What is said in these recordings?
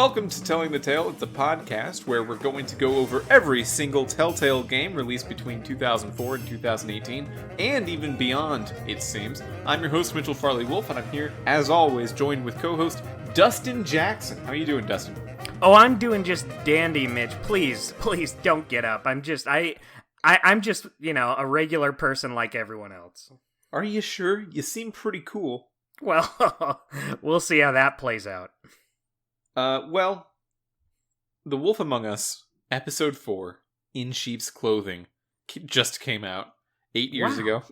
Welcome to Telling the Tale. It's a podcast where we're going to go over every single Telltale game released between 2004 and 2018, and even beyond, it seems. I'm your host, Mitchell Farley Wolf, and I'm here, as always, joined with co-host Dustin Jackson. How are you doing, Dustin? Oh, I'm doing just dandy, Mitch. Please don't get up. I'm just, a regular person like everyone else. Are you sure? You seem pretty cool. Well, we'll see how that plays out. Well, The Wolf Among Us, Episode 4, In Sheep's Clothing, just came out 8 years ago.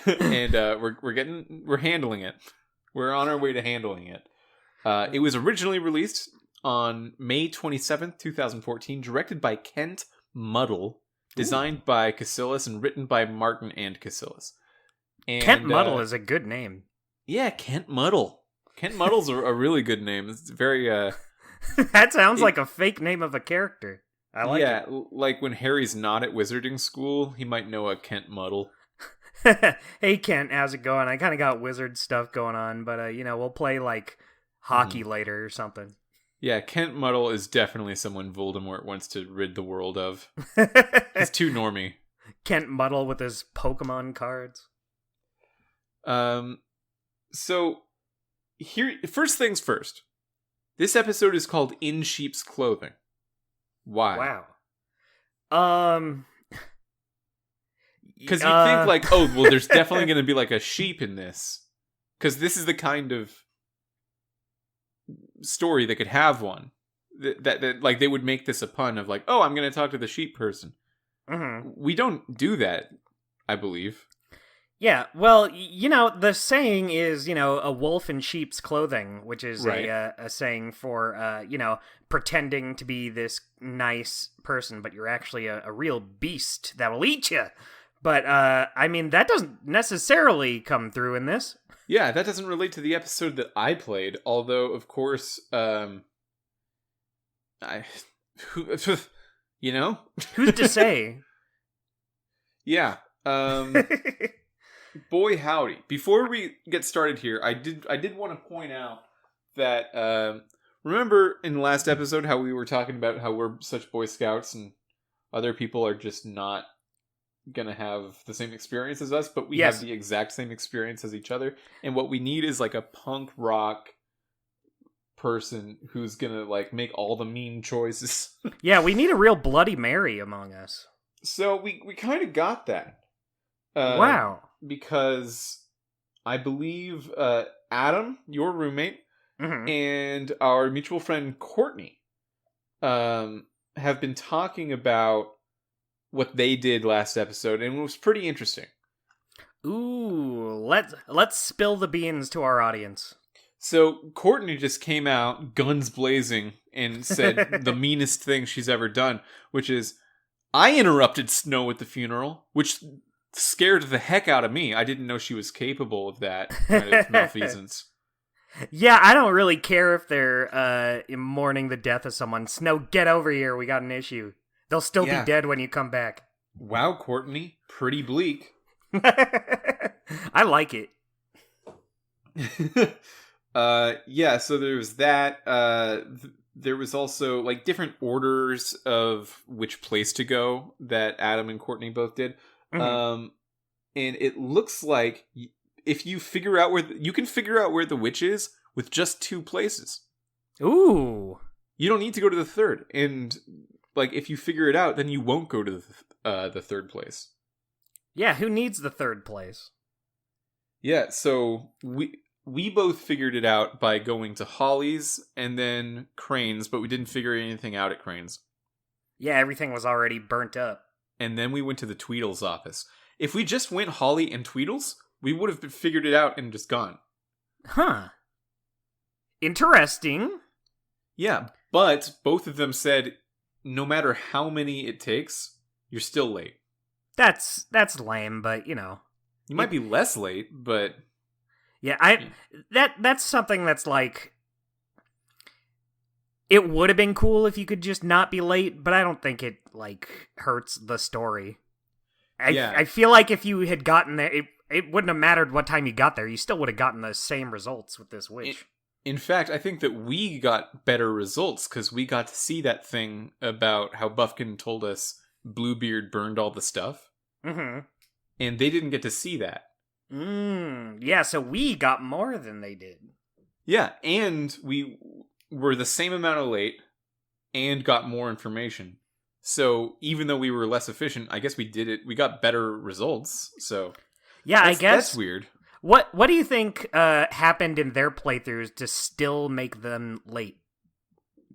And we're handling it. We're on our way to handling it. It was originally released on May 27th, 2014, directed by Kent Muddle, designed by Casillas, and written by Martin and Casillas. And, Kent Muddle is a good name. Yeah, Kent Muddle. Kent Muddle's a really good name. It's very, That sounds like a fake name of a character. I like it. Yeah, like when Harry's not at wizarding school, he might know a Kent Muddle. Hey, Kent, how's it going? I kind of got wizard stuff going on, but, we'll play, like, hockey later or something. Yeah, Kent Muddle is definitely someone Voldemort wants to rid the world of. He's too normie. Kent Muddle with his Pokemon cards. So, here, first things first. This episode is called In Sheep's Clothing. Why? Wow. Because you think, like, oh, well, there's definitely going to be, like, a sheep in this. Because this is the kind of story that could have one. That like, they would make this a pun of, like, oh, I'm going to talk to the sheep person. Mm-hmm. We don't do that, I believe. Yeah, well, the saying is, a wolf in sheep's clothing, which is right. a saying for, pretending to be this nice person, but you're actually a real beast that will eat you. But, that doesn't necessarily come through in this. Yeah, that doesn't relate to the episode that I played, although, of course, Who's to say? Yeah, boy howdy. Before we get started here, I did want to point out that remember in the last episode how we were talking about how we're such Boy Scouts and other people are just not gonna have the same experience as us, but we have the exact same experience as each other, and what we need is like a punk rock person who's gonna like make all the mean choices. Yeah, we need a real Bloody Mary among us. So we kind of got that. Wow. Because I believe Adam, your roommate, mm-hmm. and our mutual friend Courtney have been talking about what they did last episode, and it was pretty interesting. Ooh, let's spill the beans to our audience. So Courtney just came out guns blazing and said the meanest thing she's ever done, which is, I interrupted Snow at the funeral, which scared the heck out of me. I didn't know she was capable of that kind of malfeasance. Yeah, I don't really care if they're mourning the death of someone. Snow, get over here. We got an issue. They'll still be dead when you come back. Wow, Courtney. Pretty bleak. I like it. Yeah, so there was that. There was also like different orders of which place to go that Adam and Courtney both did. Mm-hmm. And it looks like if you figure out you can figure out where the witch is with just 2 places. Ooh. You don't need to go to the third. And like if you figure it out, then you won't go to the third place. Yeah, who needs the third place? Yeah, so we both figured it out by going to Holly's and then Crane's, but we didn't figure anything out at Crane's. Yeah, everything was already burnt up. And then we went to the Tweedle's office. If we just went Holly and Tweedle's, we would have figured it out and just gone. Huh. Interesting. Yeah, but both of them said, no matter how many it takes, you're still late. That's lame, but You might be less late, but... Yeah, that's something that's like... It would have been cool if you could just not be late, but I don't think it, like, hurts the story. I feel like if you had gotten there, it wouldn't have mattered what time you got there. You still would have gotten the same results with this witch. In fact, I think that we got better results because we got to see that thing about how Buffkin told us Bluebeard burned all the stuff. Mm-hmm. And they didn't get to see that. Yeah, so we got more than they did. Yeah, and we were the same amount of late and got more information. So even though we were less efficient, I guess we did it. We got better results. So yeah, I guess that's weird. What do you think happened in their playthroughs to still make them late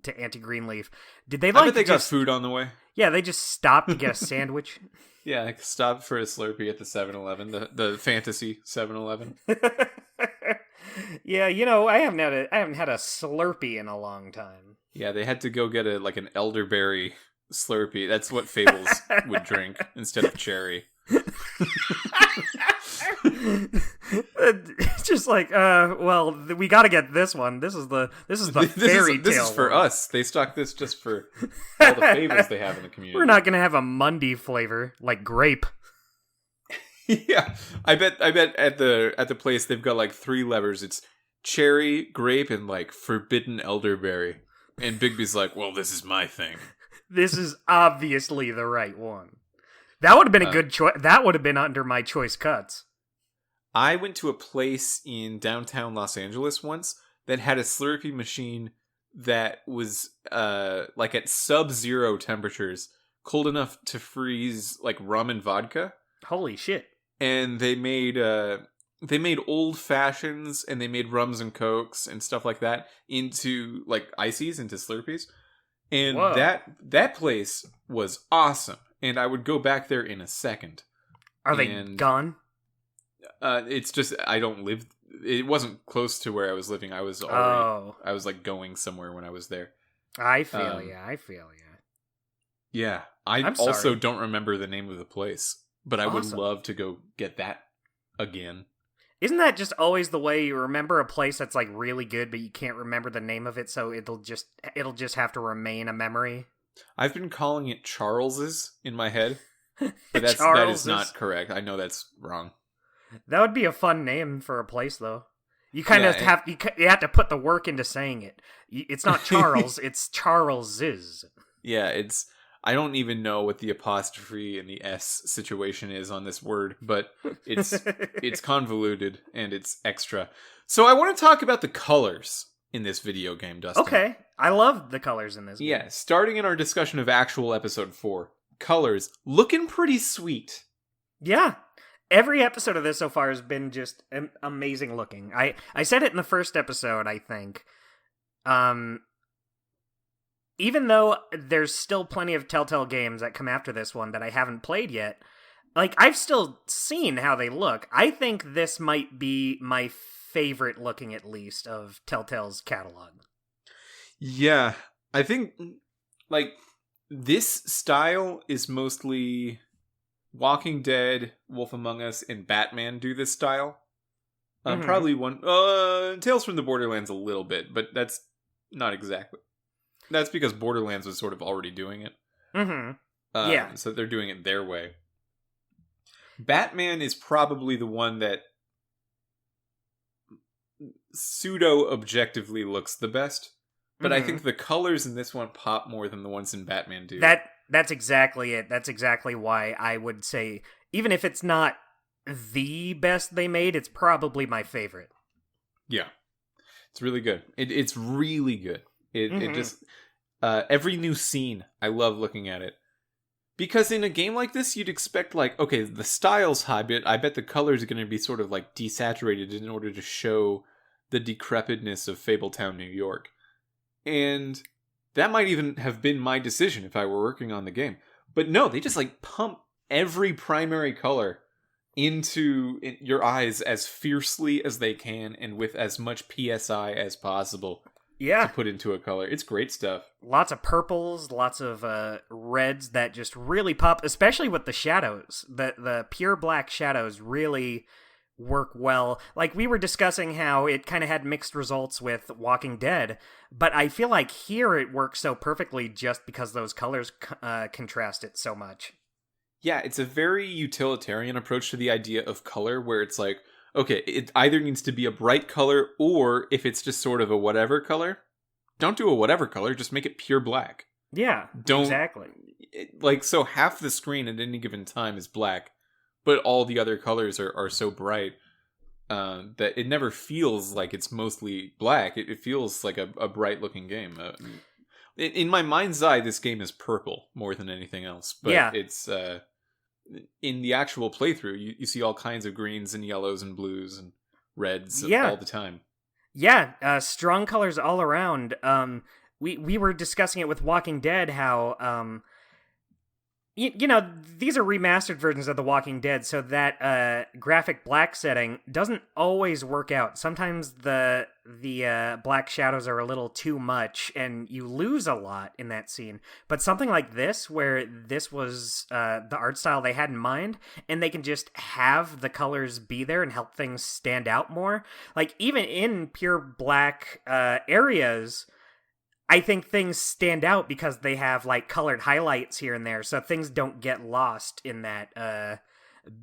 to Anti-Greenleaf? Did they I bet they got food on the way. Yeah, they just stopped to get a sandwich. Yeah, I stopped for a Slurpee at the 7-Eleven, the fantasy 7-Eleven. Yeah, you know, I haven't had a Slurpee in a long time. Yeah, they had to go get an elderberry Slurpee. That's what Fables would drink instead of cherry. It's just like, well, we got to get this one. This is the fairy tale. This is for us. They stock this just for all the Fables they have in the community. We're not gonna have a Mundy flavor like grape. Yeah, I bet at the place they've got like 3 levers. It's cherry, grape, and like forbidden elderberry. And Bigby's like, well, this is my thing. This is obviously the right one. That would have been a good choice. That would have been under my choice cuts. I went to a place in downtown Los Angeles once that had a Slurpee machine that was like at sub-zero temperatures, cold enough to freeze like rum and vodka. Holy shit. And they made old fashions and they made rums and cokes and stuff like that into like ices, into Slurpees. And Whoa. that place was awesome. And I would go back there in a second. Are they gone? It's just I don't live. It wasn't close to where I was living. I was already. I was like going somewhere when I was there. I feel ya. Yeah, I also don't remember the name of the place, but I would love to go get that again. Isn't that just always the way? You remember a place that's like really good, but you can't remember the name of it, so it'll just have to remain a memory. I've been calling it Charles's in my head, but that is not correct. I know that's wrong. That would be a fun name for a place, though. You kind of have to put the work into saying it. It's not Charles, it's Charles's. Yeah, I don't even know what the apostrophe and the S situation is on this word, but it's convoluted and it's extra. So I want to talk about the colors in this video game, Dustin. Okay, I love the colors in this game. Yeah, starting in our discussion of actual episode 4, colors looking pretty sweet. Yeah. Every episode of this so far has been just amazing looking. I said it in the first episode, I think. Even though there's still plenty of Telltale games that come after this one that I haven't played yet, like, I've still seen how they look. I think this might be my favorite looking, at least, of Telltale's catalog. Yeah, I think, like, this style is mostly Walking Dead, Wolf Among Us, and Batman do this style. Probably one... Tales from the Borderlands a little bit, but that's not exactly. That's because Borderlands was sort of already doing it. Mm-hmm. Yeah. So they're doing it their way. Batman is probably the one that pseudo-objectively looks the best. But I think the colors in this one pop more than the ones in Batman do. That's exactly it. That's exactly why I would say, even if it's not the best they made, it's probably my favorite. Yeah. It's really good. It's really good. It just... every new scene, I love looking at it. Because in a game like this, you'd expect, like, okay, the style's high, but I bet the colors are going to be sort of, like, desaturated in order to show the decrepitness of Fabletown, New York. And that might even have been my decision if I were working on the game. But no, they just, like, pump every primary color into your eyes as fiercely as they can and with as much PSI as possible. Yeah. To put into a color. It's great stuff. Lots of purples, lots of reds that just really pop, especially with the shadows. The pure black shadows really work well. Like, we were discussing how it kind of had mixed results with Walking Dead, but I feel like here it works so perfectly just because those colors contrast it so much. Yeah, it's a very utilitarian approach to the idea of color, where it's like, okay, it either needs to be a bright color, or if it's just sort of a whatever color, don't do a whatever color, just make it pure black. Yeah, Don't exactly. like, so half the screen at any given time is black, but all the other colors are so bright that it never feels like it's mostly black. It feels like a bright looking game. In my mind's eye, this game is purple more than anything else, but Yeah. it's in the actual playthrough, you see all kinds of greens and yellows and blues and reds all the time. Yeah, strong colors all around. We were discussing it with Walking Dead, how you know, these are remastered versions of The Walking Dead, so that graphic black setting doesn't always work out. Sometimes the black shadows are a little too much, and you lose a lot in that scene. But something like this, where this was the art style they had in mind, and they can just have the colors be there and help things stand out more. Like, even in pure black areas, I think things stand out because they have like colored highlights here and there, so things don't get lost in that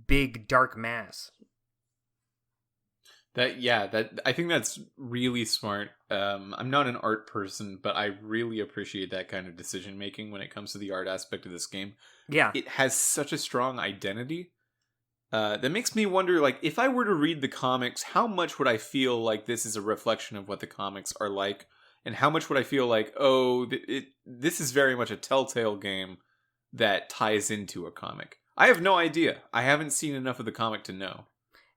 big dark mass. That I think that's really smart. I'm not an art person, but I really appreciate that kind of decision making when it comes to the art aspect of this game. Yeah. It has such a strong identity that makes me wonder, like, if I were to read the comics, how much would I feel like this is a reflection of what the comics are like? And how much would I feel like, this is very much a Telltale game that ties into a comic? I have no idea. I haven't seen enough of the comic to know.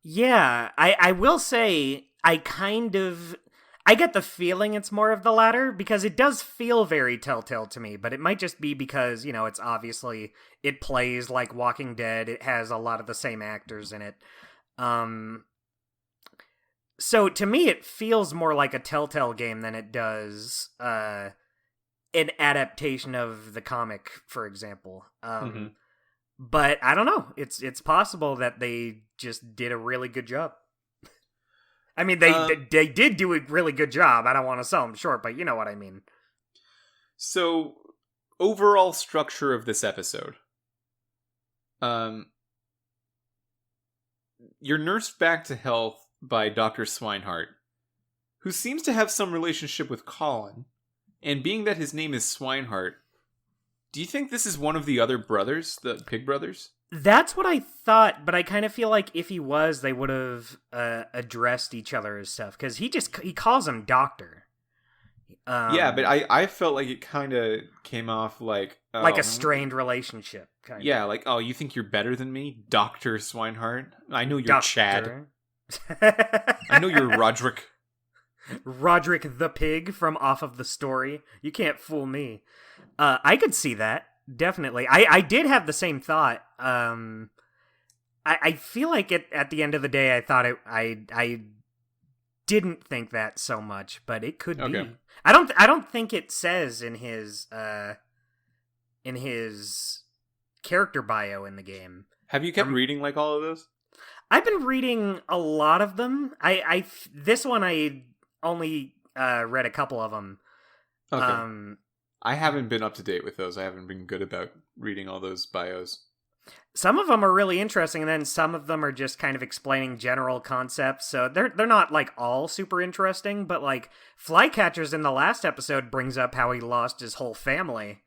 Yeah, I will say, I get the feeling it's more of the latter, because it does feel very Telltale to me, but it might just be because, you know, it's obviously, it plays like Walking Dead, it has a lot of the same actors in it. So to me, it feels more like a Telltale game than it does an adaptation of the comic, for example. But I don't know. It's possible that they just did a really good job. I mean, they did do a really good job. I don't want to sell them short, but you know what I mean. So, overall structure of this episode. You're nursed back to health by Dr. Swinehart, who seems to have some relationship with Colin, and being that his name is Swinehart, do you think this is one of the other brothers, the Pig brothers? That's what I thought, but I kind of feel like if he was, they would have addressed each other as stuff, because he calls him Doctor. Yeah, but I felt like it kind of came off like a strained relationship, kind of. Yeah, like, oh, you think you're better than me, Dr. Swinehart? I know you're Doctor. Chad. I know you're Roderick. Roderick the Pig from Off of the Story. You can't fool me. I could see that, definitely. I did have the same thought. I feel like at the end of the day, I thought I didn't think that so much, but it could be. I don't think it says in his character bio in the game. Have you kept reading like all of those? I've been reading a lot of them. This one I only read a couple of them. Okay. I haven't been up to date with those. I haven't been good about reading all those bios. Some of them are really interesting, and then some of them are just kind of explaining general concepts. So they're not like all super interesting, but like Flycatchers in the last episode brings up how he lost his whole family.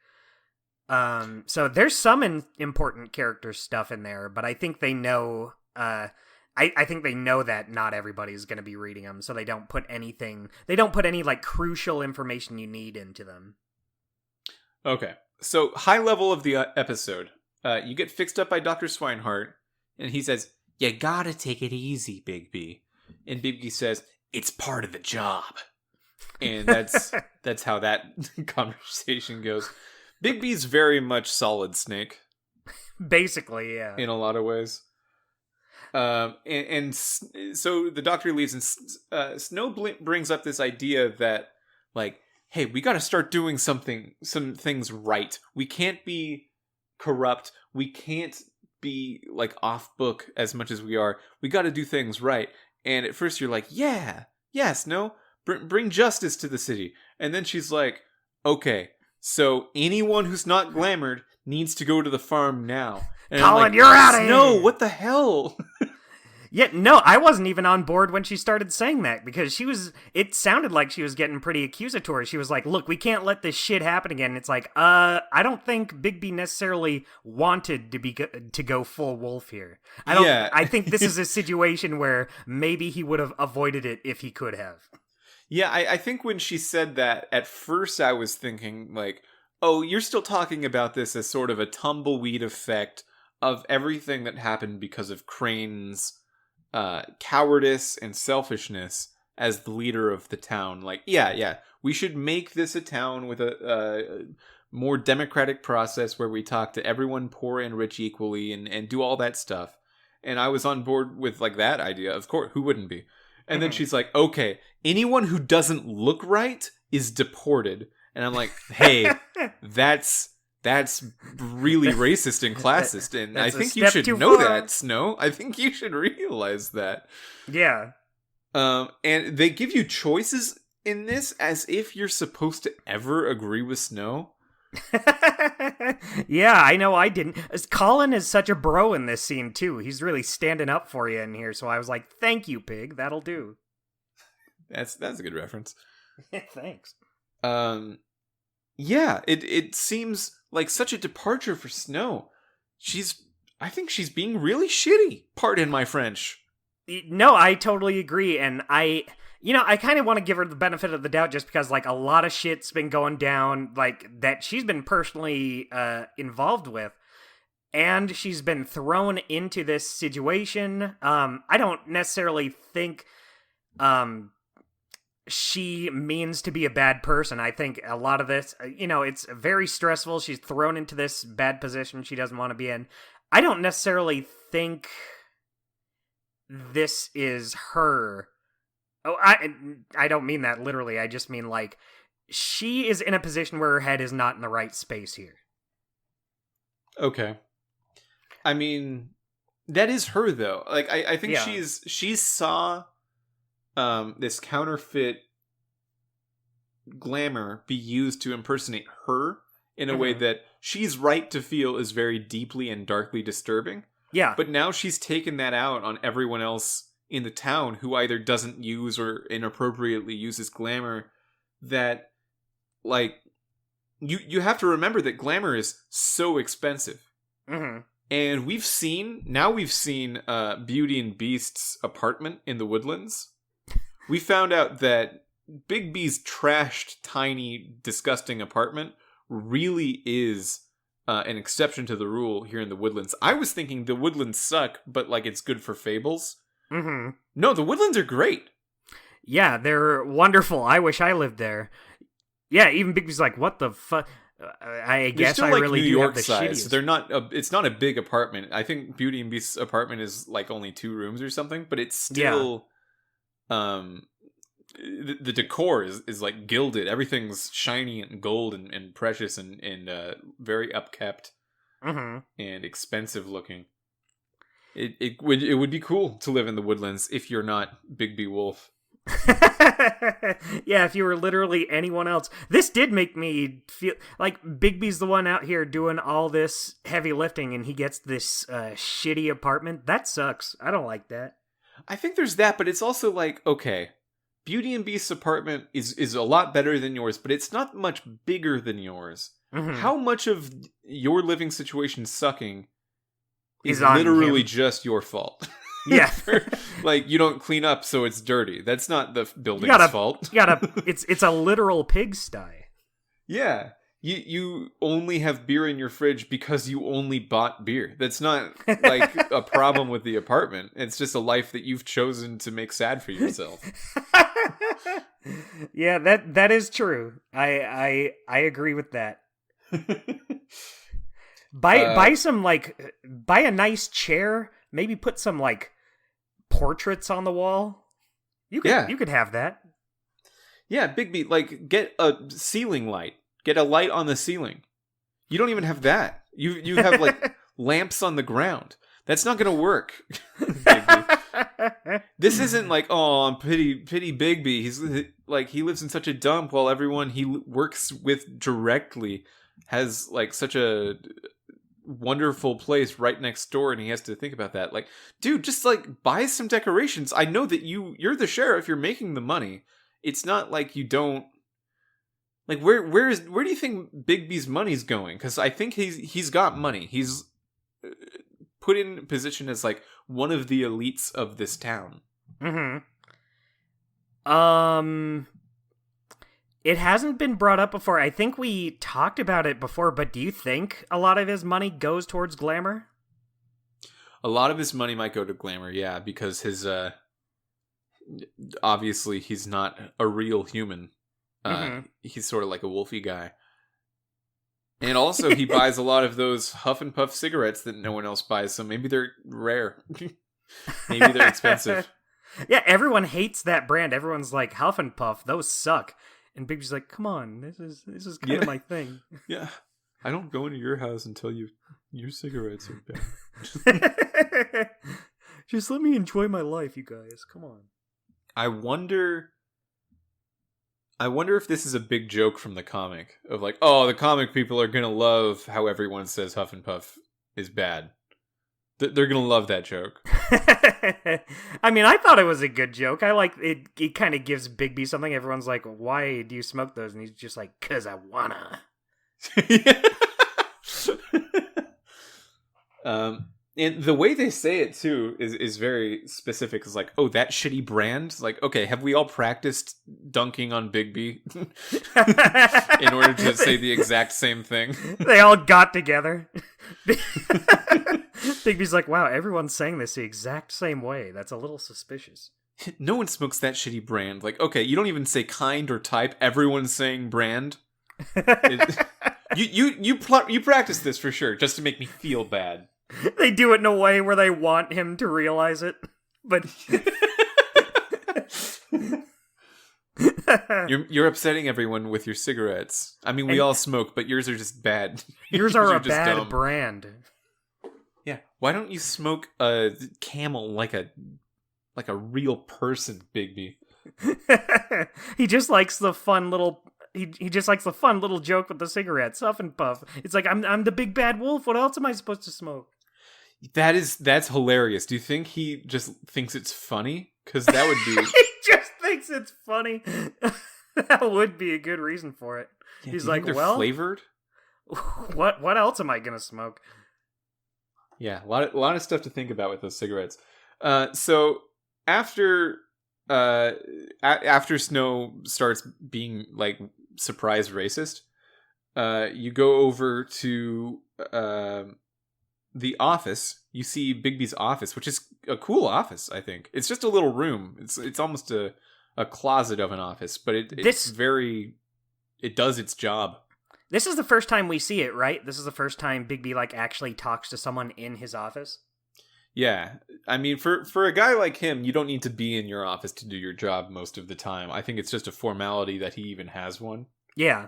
So there's some important character stuff in there, but I think they know. I think they know that not everybody's going to be reading them, so they don't put anything. They don't put any like crucial information you need into them. Okay, so high level of the episode. You get fixed up by Dr. Swinehart, and he says, "You gotta take it easy, Big B." And Big B says, "It's part of the job." And that's how that conversation goes. Big B's very much Solid Snake. Basically, yeah. In a lot of ways. And so the doctor leaves, and Snow brings up this idea that, like, hey, we gotta start doing some things right. We can't be corrupt. We can't be like off book as much as we are. We got to do things right. And at first you're like, yes, no, bring justice to the city. And then she's like, okay, so anyone who's not glamored needs to go to the farm now. And Colin, you're out of here. No, what the hell? Yeah, no, I wasn't even on board when she started saying that because it sounded like she was getting pretty accusatory. She was like, look, we can't let this shit happen again. It's like, I don't think Bigby necessarily wanted to go full wolf here. I think this is a situation where maybe he would have avoided it if he could have. Yeah, I think when she said that, at first I was thinking, like, oh, you're still talking about this as sort of a tumbleweed effect of everything that happened because of Crane's cowardice and selfishness as the leader of the town. Like, yeah, we should make this a town with a more democratic process where we talk to everyone, poor and rich, equally, and do all that stuff. And I was on board with, like, that idea. Of course, who wouldn't be? And then she's like, okay, anyone who doesn't look right is deported. And I'm like, hey, that's really racist and classist. And I think you should know that, Snow. I think you should realize that. Yeah. And they give you choices in this as if you're supposed to ever agree with Snow. Yeah, I know I didn't. Colin is such a bro in this scene, too. He's really standing up for you in here. So I was like, thank you, Pig. That'll do. That's a good reference. Thanks. Yeah, it seems like such a departure for Snow. I think she's being really shitty. Pardon my French. No, I totally agree. And I kind of want to give her the benefit of the doubt just because, like, a lot of shit's been going down, like, that she's been personally involved with. And she's been thrown into this situation. I don't necessarily think she means to be a bad person. I think a lot of this, it's very stressful. She's thrown into this bad position she doesn't want to be in. I don't necessarily think this is her. Oh, I don't mean that literally. I just mean, like, she is in a position where her head is not in the right space here. Okay. I mean, that is her, though. Like, I think Yeah. she saw this counterfeit glamour be used to impersonate her in a way that she's right to feel is very deeply and darkly disturbing. Yeah. But now she's taken that out on everyone else in the town who either doesn't use or inappropriately uses glamour. That, like, you have to remember that glamour is so expensive. Mm-hmm. And we've seen Beauty and Beast's apartment in the Woodlands. We found out that Big B's trashed, tiny, disgusting apartment really is an exception to the rule here in the Woodlands. I was thinking the Woodlands suck, but, like, it's good for fables. Mm-hmm. No, the Woodlands are great. Yeah, they're wonderful. I wish I lived there. Yeah, even Bigby's like, what the fuck? I guess still, I like, really New do York have the size. shittiest. They're not. It's not a big apartment. I think Beauty and Beast's apartment is, like, only 2 rooms or something, but it's still. Yeah. The decor is like gilded. Everything's shiny and gold and precious and very upkept and expensive looking. It would be cool to live in the Woodlands if you're not Big B Wolf. Yeah, if you were literally anyone else. This did make me feel like Bigby's the one out here doing all this heavy lifting and he gets this shitty apartment. That sucks. I don't like that. I think there's that, but it's also like, okay, Beauty and Beast's apartment is a lot better than yours, but it's not much bigger than yours. How much of your living situation sucking is literally just your fault? Yeah. Like, you don't clean up, so it's dirty. That's not the building's fault. It's a literal pigsty. Yeah. You only have beer in your fridge because you only bought beer. That's not, like, a problem with the apartment. It's just a life that you've chosen to make sad for yourself. Yeah, that is true. I agree with that. Buy some, like, buy a nice chair. Maybe put some, like, portraits on the wall. You could have that. Yeah, Bigby, like, get a ceiling light. Get a light on the ceiling. You don't even have that. You have, like, lamps on the ground. That's not gonna work. This isn't like, oh, pity Bigby. He's like, he lives in such a dump while everyone he works with directly has, like, such a wonderful place right next door, and he has to think about that. Like, dude, just like buy some decorations. I know that you're the sheriff, you're making the money. It's not like you don't like where do you think Bigby's money's going? Because I think he's got money. He's put in position as like one of the elites of this town. It hasn't been brought up before. I think we talked about it before, but do you think a lot of his money goes towards glamour? A lot of his money might go to glamour, yeah, because his obviously he's not a real human. He's sort of like a wolfy guy. And also he buys a lot of those Huff and Puff cigarettes that no one else buys, so maybe they're rare. Maybe they're expensive. Yeah, everyone hates that brand. Everyone's like, Huff and Puff, those suck. And Bigby's like, come on, this is kind of my thing. Yeah. I don't go into your house and tell you your cigarettes are bad. Just let me enjoy my life, you guys. Come on. I wonder if this is a big joke from the comic of like, oh, the comic people are going to love how everyone says Huff and Puff is bad. They're going to love that joke. I mean, I thought it was a good joke. I like it. It kind of gives Bigby something. Everyone's like, why do you smoke those? And he's just like, 'cause I wanna. And the way they say it too is very specific. It's like, oh, that shitty brand. Like, okay, have we all practiced dunking on Bigby in order to say the exact same thing? They all got together. Bigby's like, wow, everyone's saying this the exact same way. That's a little suspicious. No one smokes that shitty brand. Like, okay, you don't even say kind or type. Everyone's saying brand. You practice this for sure, just to make me feel bad. They do it in a way where they want him to realize it, but you're upsetting everyone with your cigarettes. I mean, we all smoke, but yours are just bad. Yours are a bad dumb. Brand. Yeah, why don't you smoke a Camel like a real person, Bigby? He just likes the fun little. He just likes the fun little joke with the cigarettes, Huff and Puff. It's like I'm the big bad wolf. What else am I supposed to smoke? That's hilarious. Do you think he just thinks it's funny? Because that would be. He just thinks it's funny. That would be a good reason for it. Yeah, he's like, they're well, flavored. What else am I gonna smoke? Yeah, a lot of stuff to think about with those cigarettes. So after Snow starts being like surprise racist, you go over to the office. You see Bigby's office, which is a cool office. I think it's just a little room. It's almost a closet of an office, but it does its job. This is the first time we see it, right? This is the first time Bigby like actually talks to someone in his office. Yeah, I mean, for a guy like him, you don't need to be in your office to do your job most of the time. I think it's just a formality that he even has one. Yeah.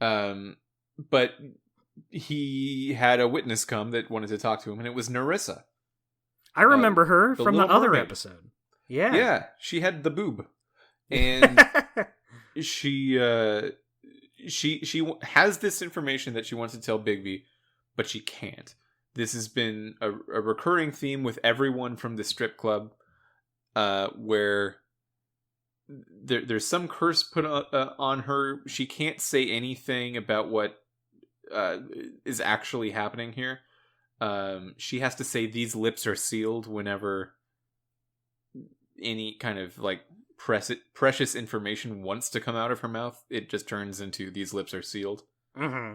But he had a witness come that wanted to talk to him, and it was Narissa. I remember her from the other mermaid. Episode. Yeah. Yeah, she had the boob. And she has this information that she wants to tell Bigby, but she can't. This has been a recurring theme with everyone from the strip club, where there's some curse put on her. She can't say anything about what is actually happening here. She has to say these lips are sealed whenever any kind of like precious information wants to come out of her mouth. It just turns into these lips are sealed. Mm-hmm.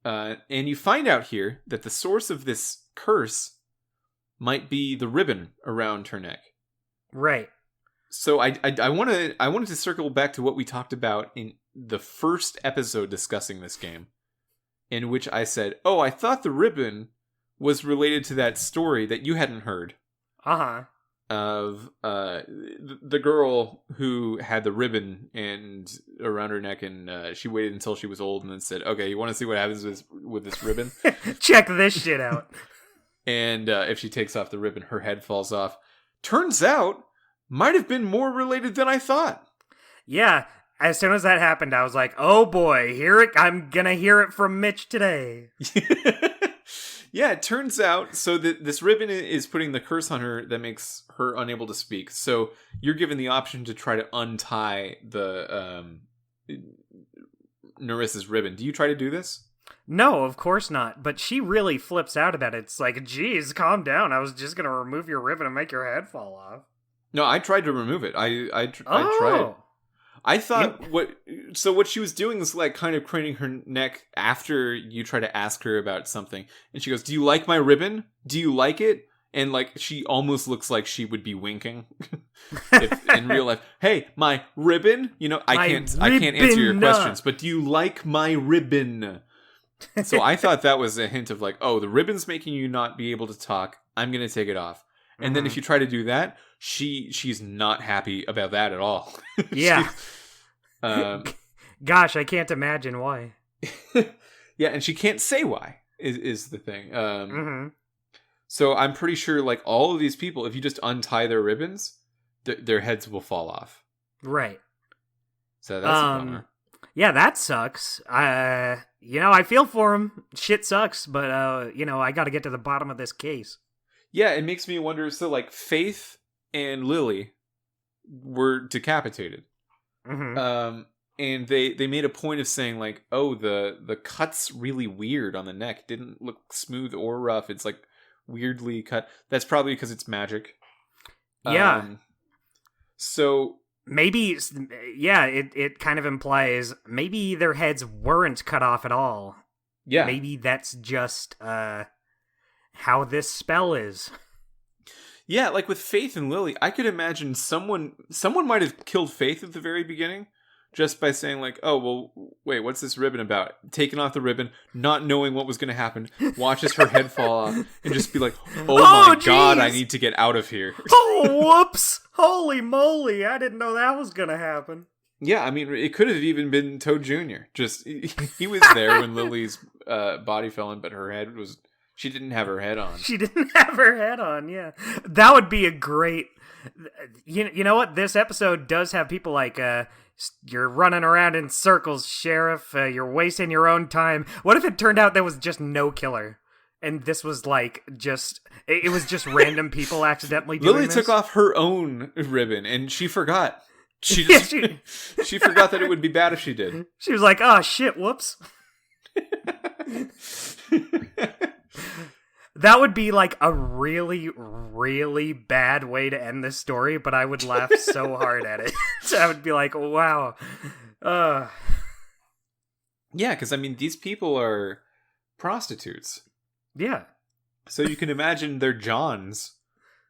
And you find out here that the source of this curse might be the ribbon around her neck. Right. So I wanted to circle back to what we talked about in the first episode discussing this game, in which I said, "Oh, I thought the ribbon was related to that story that you hadn't heard." Uh-huh. Of the girl who had the ribbon and around her neck, and she waited until she was old and then said, "Okay, you want to see what happens with this ribbon? Check this shit out." And if she takes off the ribbon, her head falls off. Turns out, might have been more related than I thought. Yeah, as soon as that happened, I was like, "Oh boy, I'm gonna hear it from Mitch today." Yeah, it turns out so that this ribbon is putting the curse on her that makes her unable to speak. So you're given the option to try to untie the Nerissa's ribbon. Do you try to do this? No, of course not. But she really flips out about it. It's like, "Geez, calm down. I was just gonna remove your ribbon and make your head fall off." No, I tried to remove it. I tried. I thought what she was doing is like kind of craning her neck after you try to ask her about something, and she goes, "Do you like my ribbon? Do you like it?" And like she almost looks like she would be winking if, in real life. Hey, my ribbon. You know, I can't answer your questions, but do you like my ribbon? So I thought that was a hint of like, oh, the ribbon's making you not be able to talk. I'm gonna take it off. And then if you try to do that, she's not happy about that at all. Yeah. Gosh, I can't imagine why. Yeah, and she can't say why is the thing. So I'm pretty sure like all of these people, if you just untie their ribbons, their heads will fall off. Right. So that's a bummer. Yeah, that sucks. I feel for him. Shit sucks, but I got to get to the bottom of this case. Yeah, it makes me wonder. So, like, Faith and Lily were decapitated, and they made a point of saying, like, "Oh, the cut's really weird on the neck. It didn't look smooth or rough. It's like weirdly cut." That's probably because it's magic. Yeah. So maybe, yeah, it kind of implies maybe their heads weren't cut off at all. Yeah, maybe that's just how this spell is. Yeah, like with Faith and Lily, I could imagine someone might have killed Faith at the very beginning just by saying like, "Oh, well, wait, what's this ribbon about?" Taking off the ribbon, not knowing what was going to happen, watches her head fall off, and just be like, "Oh my God, I need to get out of here." Oh, whoops! Holy moly, I didn't know that was going to happen. Yeah, I mean, it could have even been Toad Jr. Just, he was there when Lily's body fell in, but her head was... She didn't have her head on. She didn't have her head on, yeah. That would be a great... You know what? This episode does have people like, you're running around in circles, Sheriff. You're wasting your own time. What if it turned out there was just no killer? And this was like just... It was just random people accidentally doing Lily this? took off her own ribbon, and she forgot. She just... she forgot that it would be bad if she did. She was like, "Oh, shit, whoops." That would be like a really, really bad way to end this story, but I would laugh so hard at it. So I would be like, wow. Yeah, because I mean, these people are prostitutes. Yeah. So you can imagine their Johns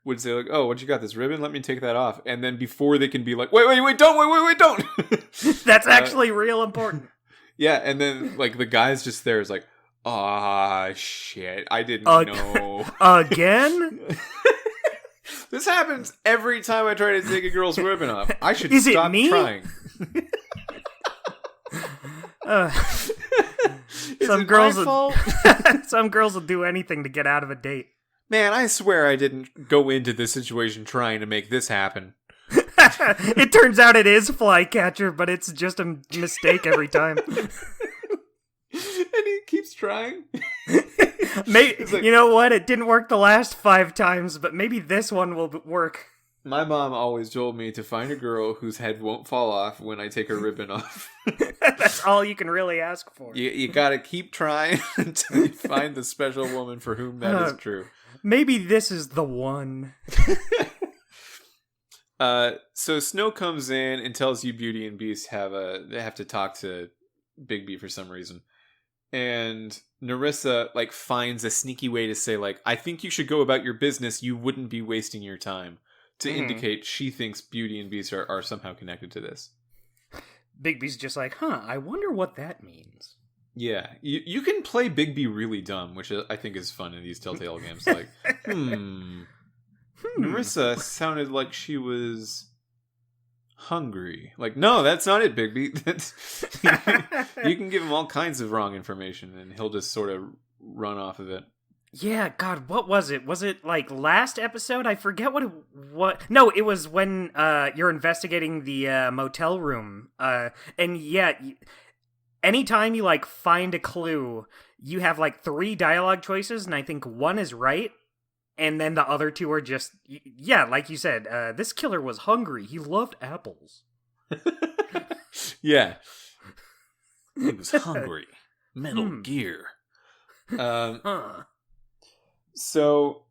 would say like, "Oh, what you got, this ribbon? Let me take that off." And then before they can be like, wait, don't. That's actually real important. Yeah, and then like the guy's just there is like, "Ah, shit, I didn't know." Again? This happens every time I try to take a girl's ribbon off. I should Is stop it me? trying. Some girls will do anything to get out of a date. Man, I swear I didn't go into this situation trying to make this happen. It turns out it is Flycatcher, but it's just a mistake every time. And he keeps trying. Maybe, like, you know what? It didn't work the last 5 times, but maybe this one will work. My mom always told me to find a girl whose head won't fall off when I take her ribbon off. That's all you can really ask for. You gotta keep trying until you find the special woman for whom that is true. Maybe this is the one. So Snow comes in and tells you Beauty and Beast they have to talk to Bigby for some reason. And Nerissa like finds a sneaky way to say like, "I think you should go about your business. You wouldn't be wasting your time." To indicate she thinks Beauty and Beast are somehow connected to this. Bigby's just like, I wonder what that means. Yeah, you can play Bigby really dumb, which I think is fun in these Telltale games. Like, Nerissa sounded like she was hungry. Like, no, that's not it, Bigby. You can give him all kinds of wrong information, and he'll just sort of run off of it. Yeah, God, what was it? Was it like last episode? I forget what. No, it was when you're investigating the motel room. And yeah, anytime you like find a clue, you have like 3 dialogue choices, and I think one is right, and then the other 2 are just yeah, like you said. This killer was hungry. He loved apples. Yeah, he was hungry. Metal Gear. Huh. So,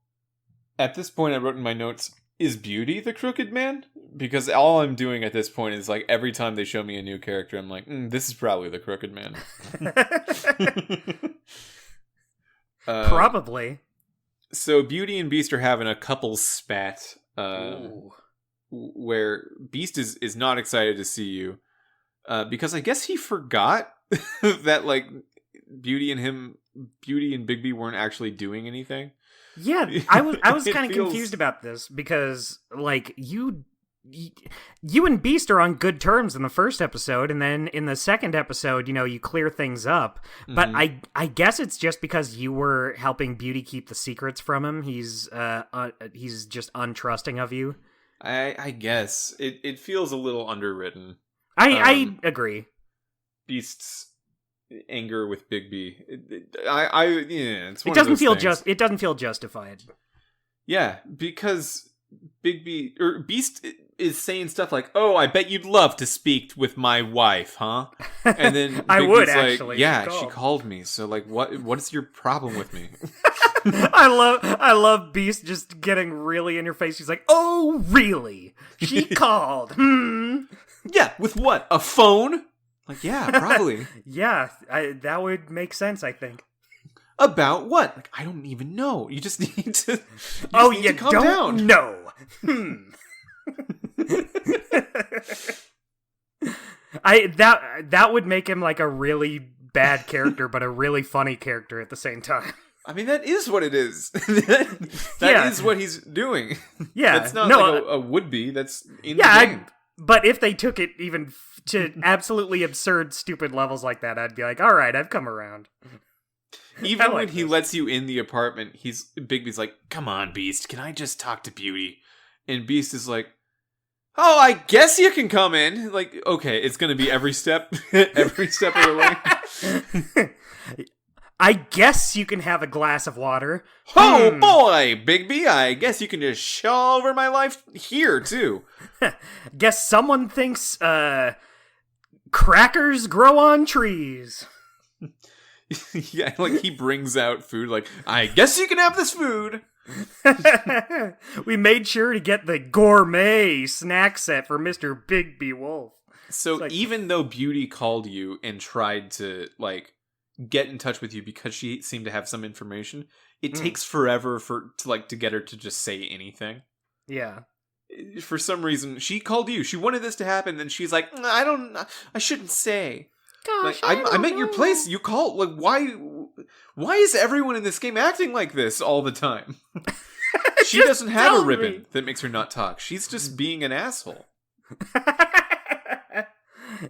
at this point, I wrote in my notes, is Beauty the crooked man? Because all I'm doing at this point is, like, every time they show me a new character, I'm like, this is probably the crooked man. Probably. So, Beauty and Beast are having a couple's spat, where Beast is not excited to see you, because I guess he forgot that, like, Beauty and Bigby weren't actually doing anything. Yeah, I was kind of confused about this because like you and Beast are on good terms in the first episode, and then in the second episode, you clear things up. But I guess it's just because you were helping Beauty keep the secrets from him. He's just untrusting of you. I guess it feels a little underwritten. I agree. Beast's anger with Bigby. It's one it doesn't of those feel things. it doesn't feel justified. Yeah, because Bigby or Beast is saying stuff like, "Oh, I bet you'd love to speak with my wife, huh?" And then I Bigby's would like, actually. Yeah, she called me. So like, what is your problem with me? I love Beast just getting really in your face. He's like, "Oh, really? She called? Yeah, with what? A phone?" Like, yeah, probably. Yeah, that would make sense, I think. About what? Like, I don't even know. You just need to. You calm don't down. know. That would make him like a really bad character, but a really funny character at the same time. I mean, that is what it is. That is what he's doing. Yeah, that's not like a would-be. That's in the game. But if they took it even to absolutely absurd, stupid levels like that, I'd be like, all right, I've come around. Even when he lets you in the apartment, Bigby's like, "Come on, Beast, can I just talk to Beauty?" And Beast is like, "Oh, I guess you can come in." Like, okay, it's gonna be every step of the way. I guess you can have a glass of water. Oh boy, Bigby, I guess you can just shaw over my life here too. Guess someone thinks crackers grow on trees. Yeah, like he brings out food, like, I guess you can have this food. We made sure to get the gourmet snack set for Mr. Bigby Wolf. So like, even though Beauty called you and tried to, like, get in touch with you because she seemed to have some information, it takes forever to get her to just say anything. Yeah. For some reason, she called you. She wanted this to happen, and she's like, I shouldn't say. Gosh, like, I'm at your place. You called. Like, why is everyone in this game acting like this all the time? She doesn't have a ribbon that makes her not talk. She's just being an asshole.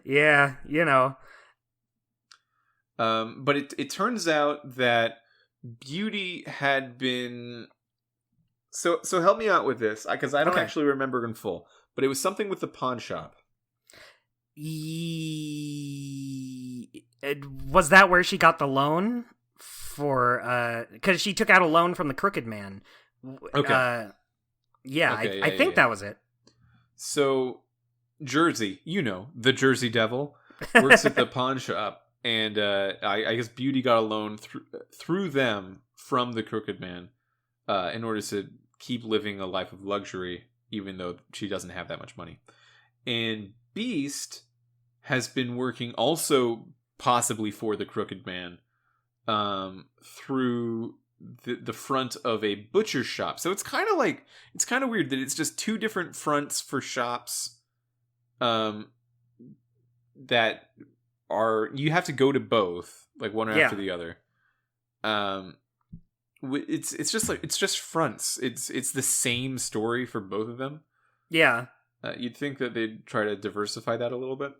Yeah, But it turns out that Beauty had been... So help me out with this, because I don't actually remember in full. But it was something with the pawn shop. Was that where she got the loan for? Because she took out a loan from the Crooked Man. Okay. I think that was it. So Jersey, the Jersey Devil, works at the pawn shop, and I guess Beauty got a loan through them from the Crooked Man, in order to keep living a life of luxury, even though she doesn't have that much money. And Beast has been working also possibly for the Crooked Man, through the front of a butcher shop. So it's kind of weird that it's just 2 different fronts for shops, that are, you have to go to both, like one after the other. It's just fronts. It's the same story for both of them. Yeah. You'd think that they'd try to diversify that a little bit.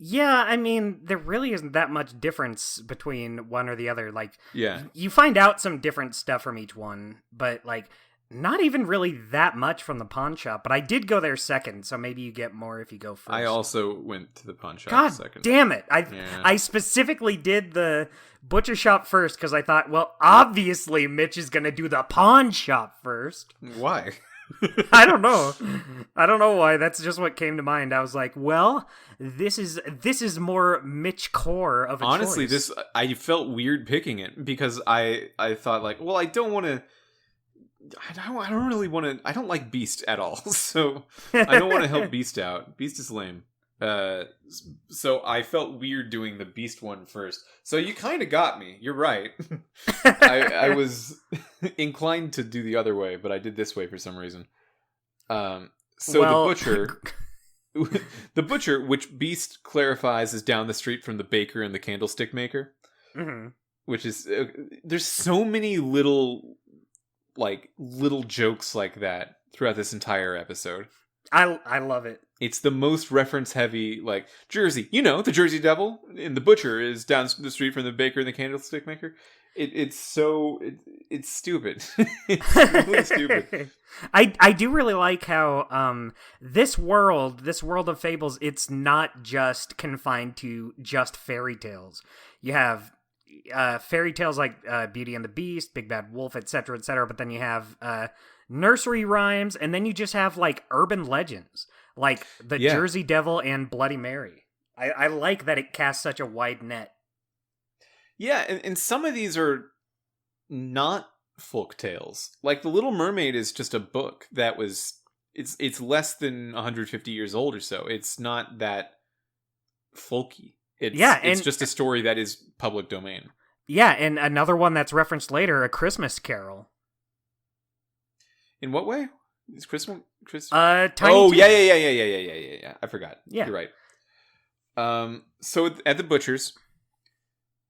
Yeah, I mean, there really isn't that much difference between one or the other. Like, Yeah. you find out some different stuff from each one, but, like, not even really that much from the pawn shop. But I did go there second, so maybe you get more if you go first. I also went to the pawn shop God second. damn it. Yeah. I specifically did the butcher shop first because I thought, well, obviously Mitch is going to do the pawn shop first. Why? I don't know. I don't know why. That's just what came to mind. I was like, well, this is more Mitch core of a Honestly, choice. I felt weird picking it because I thought like, well, I don't really want to. I don't like Beast at all, so I don't want to help Beast out. Beast is lame. So I felt weird doing the Beast one first. So you kind of got me. You're right. I was inclined to do the other way, but I did this way for some reason. The butcher, which Beast clarifies is down the street from the baker and the candlestick maker, mm-hmm. which is there's so many little jokes like that throughout this entire episode. I love it. It's the most reference heavy, like, Jersey. You know, the Jersey Devil and the butcher is down the street from the baker and the candlestick maker. It's stupid. It's really stupid. I do really like how this world of fables, it's not just confined to just fairy tales. You have fairy tales like Beauty and the Beast, Big Bad Wolf, etc., but then you have nursery rhymes, and then you just have like urban legends like the Jersey Devil and Bloody Mary. I like that it casts such a wide net. Yeah, and some of these are not folk tales. Like The Little Mermaid is just a book that was it's less than 150 years old or so. It's not that folky. It's just a story that is public domain. Yeah, and another one that's referenced later, A Christmas Carol. In what way? Is Christmas? Tiny oh, Tim. yeah. I forgot. Yeah. You're right. So at the butcher's,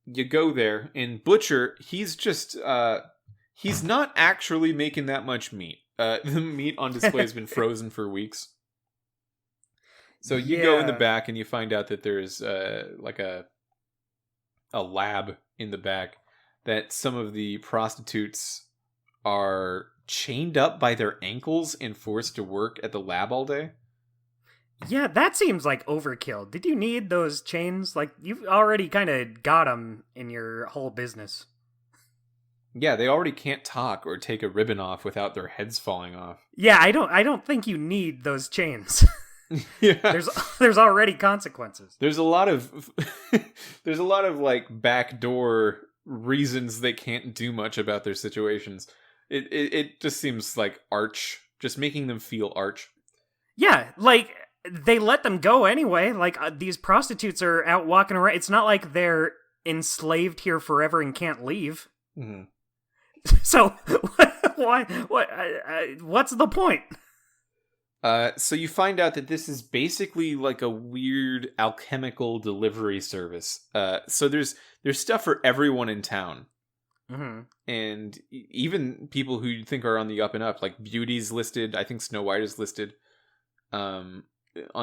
you go there, and Butcher, he's just, he's not actually making that much meat. The meat on display has been frozen for weeks. So you go in the back, and you find out that there's, like a lab in the back that some of the prostitutes are chained up by their ankles and forced to work at the lab all day. Yeah, that seems like overkill. Did you need those chains? Like, you've already kind of got them in your whole business. Yeah, they already can't talk or take a ribbon off without their heads falling off. Yeah, I don't think you need those chains. Yeah. There's already consequences. There's a lot of like backdoor reasons they can't do much about their situations. It just seems like arch, just making them feel arch. Yeah, like they let them go anyway. Like these prostitutes are out walking around. It's not like they're enslaved here forever and can't leave. Mm-hmm. So why? What's the point? So you find out that this is basically like a weird alchemical delivery service. So there's stuff for everyone in town. Mm-hmm. And even people who you think are on the up and up, like Beauty's listed, I think Snow White is listed on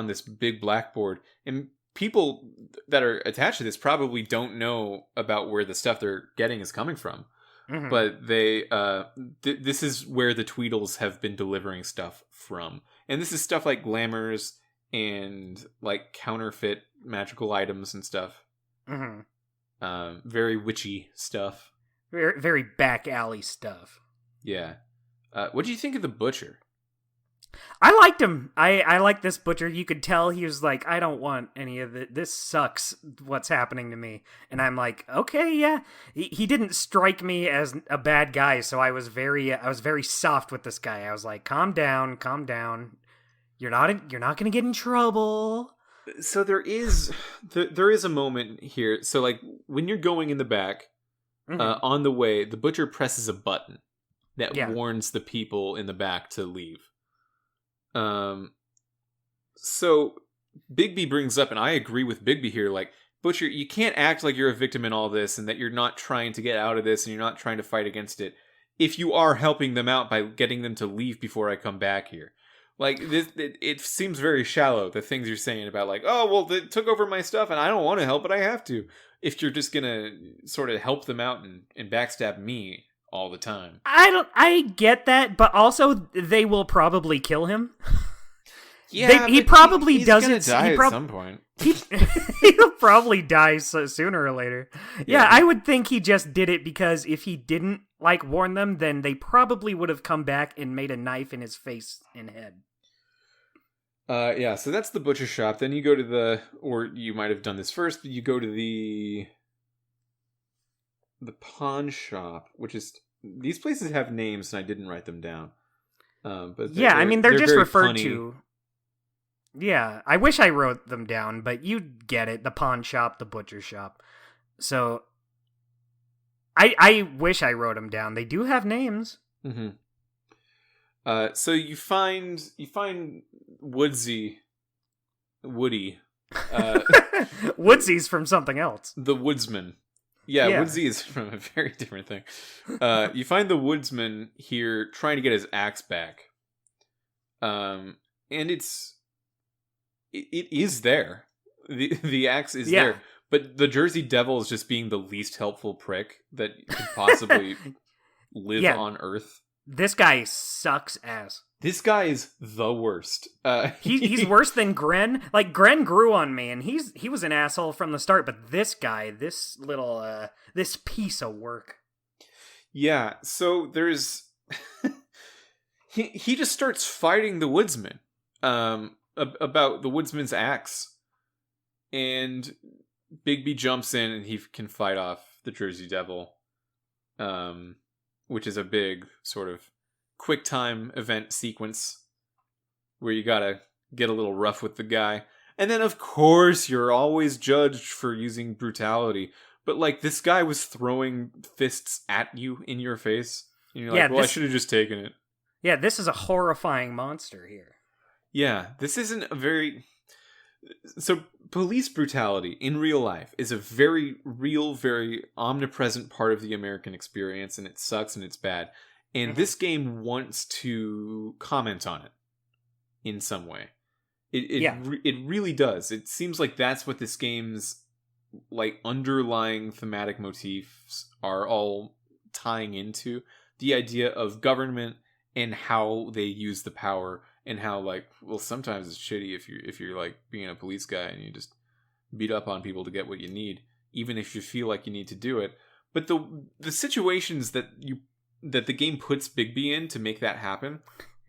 this big blackboard. And people that are attached to this probably don't know about where the stuff they're getting is coming from. Mm-hmm. But they this is where the Tweedles have been delivering stuff from. And this is stuff like glamours and like counterfeit magical items and stuff. Mm-hmm. Very witchy stuff. Very, very back alley stuff. Yeah. What do you think of the butcher? I liked him. I like this butcher. You could tell he was like, I don't want any of it. This sucks what's happening to me. And I'm like, okay, yeah. He didn't strike me as a bad guy, so I was very soft with this guy. I was like, calm down. You're not going to get in trouble. So there is a moment here. So like when you're going in the back, mm-hmm. On the way, the butcher presses a button that warns the people in the back to leave. So Bigby brings up, and I agree with Bigby here, like, Butcher, you can't act like you're a victim in all this and that you're not trying to get out of this and you're not trying to fight against it if you are helping them out by getting them to leave before I come back here. Like, it seems very shallow, the things you're saying about, like, oh, well, they took over my stuff, and I don't want to help, but I have to. If you're just gonna sort of help them out and backstab me all the time. I get that, but also they will probably kill him. Yeah, he probably he's doesn't gonna die at some point. He'll probably die sooner or later. Yeah, I would think he just did it because if he didn't, like, warn them, then they probably would have come back and made a knife in his face and head. Yeah, so that's the butcher shop. Then you go to or you might have done this first, but you go to the pawn shop, which is, these places have names and I didn't write them down. But yeah, I mean, they're just referred punny. to. Yeah, I wish I wrote them down, but you get it. The pawn shop, the butcher shop. So, I wish I wrote them down. They do have names. Mm-hmm. So you find Woody. Woodsy's from something else. The woodsman. Yeah, Woodsy is from a very different thing. You find the woodsman here trying to get his axe back. And it is there. The axe is there. But the Jersey Devil is just being the least helpful prick that could possibly live on Earth. This guy sucks ass. This guy is the worst. He's worse than Gren. Like, Gren grew on me, and he was an asshole from the start. But this guy, this little this piece of work. Yeah. So there's he just starts fighting the woodsman about the woodsman's axe, and Bigby jumps in and he can fight off the Jersey Devil, which is a big sort of quick time event sequence where you gotta get a little rough with the guy. And then, of course, you're always judged for using brutality. But, like, this guy was throwing fists at you in your face. And you're like, I should have just taken it. Yeah, this is a horrifying monster here. Yeah, this isn't a very... So, police brutality in real life is a very real, very omnipresent part of the American experience, and it sucks and it's bad. And this game wants to comment on it in some way. It really does. It seems like that's what this game's, like, underlying thematic motifs are all tying into. The idea of government and how they use the power, and how, like, well, sometimes it's shitty if you're like being a police guy and you just beat up on people to get what you need, even if you feel like you need to do it. But the situations that the game puts Bigby in to make that happen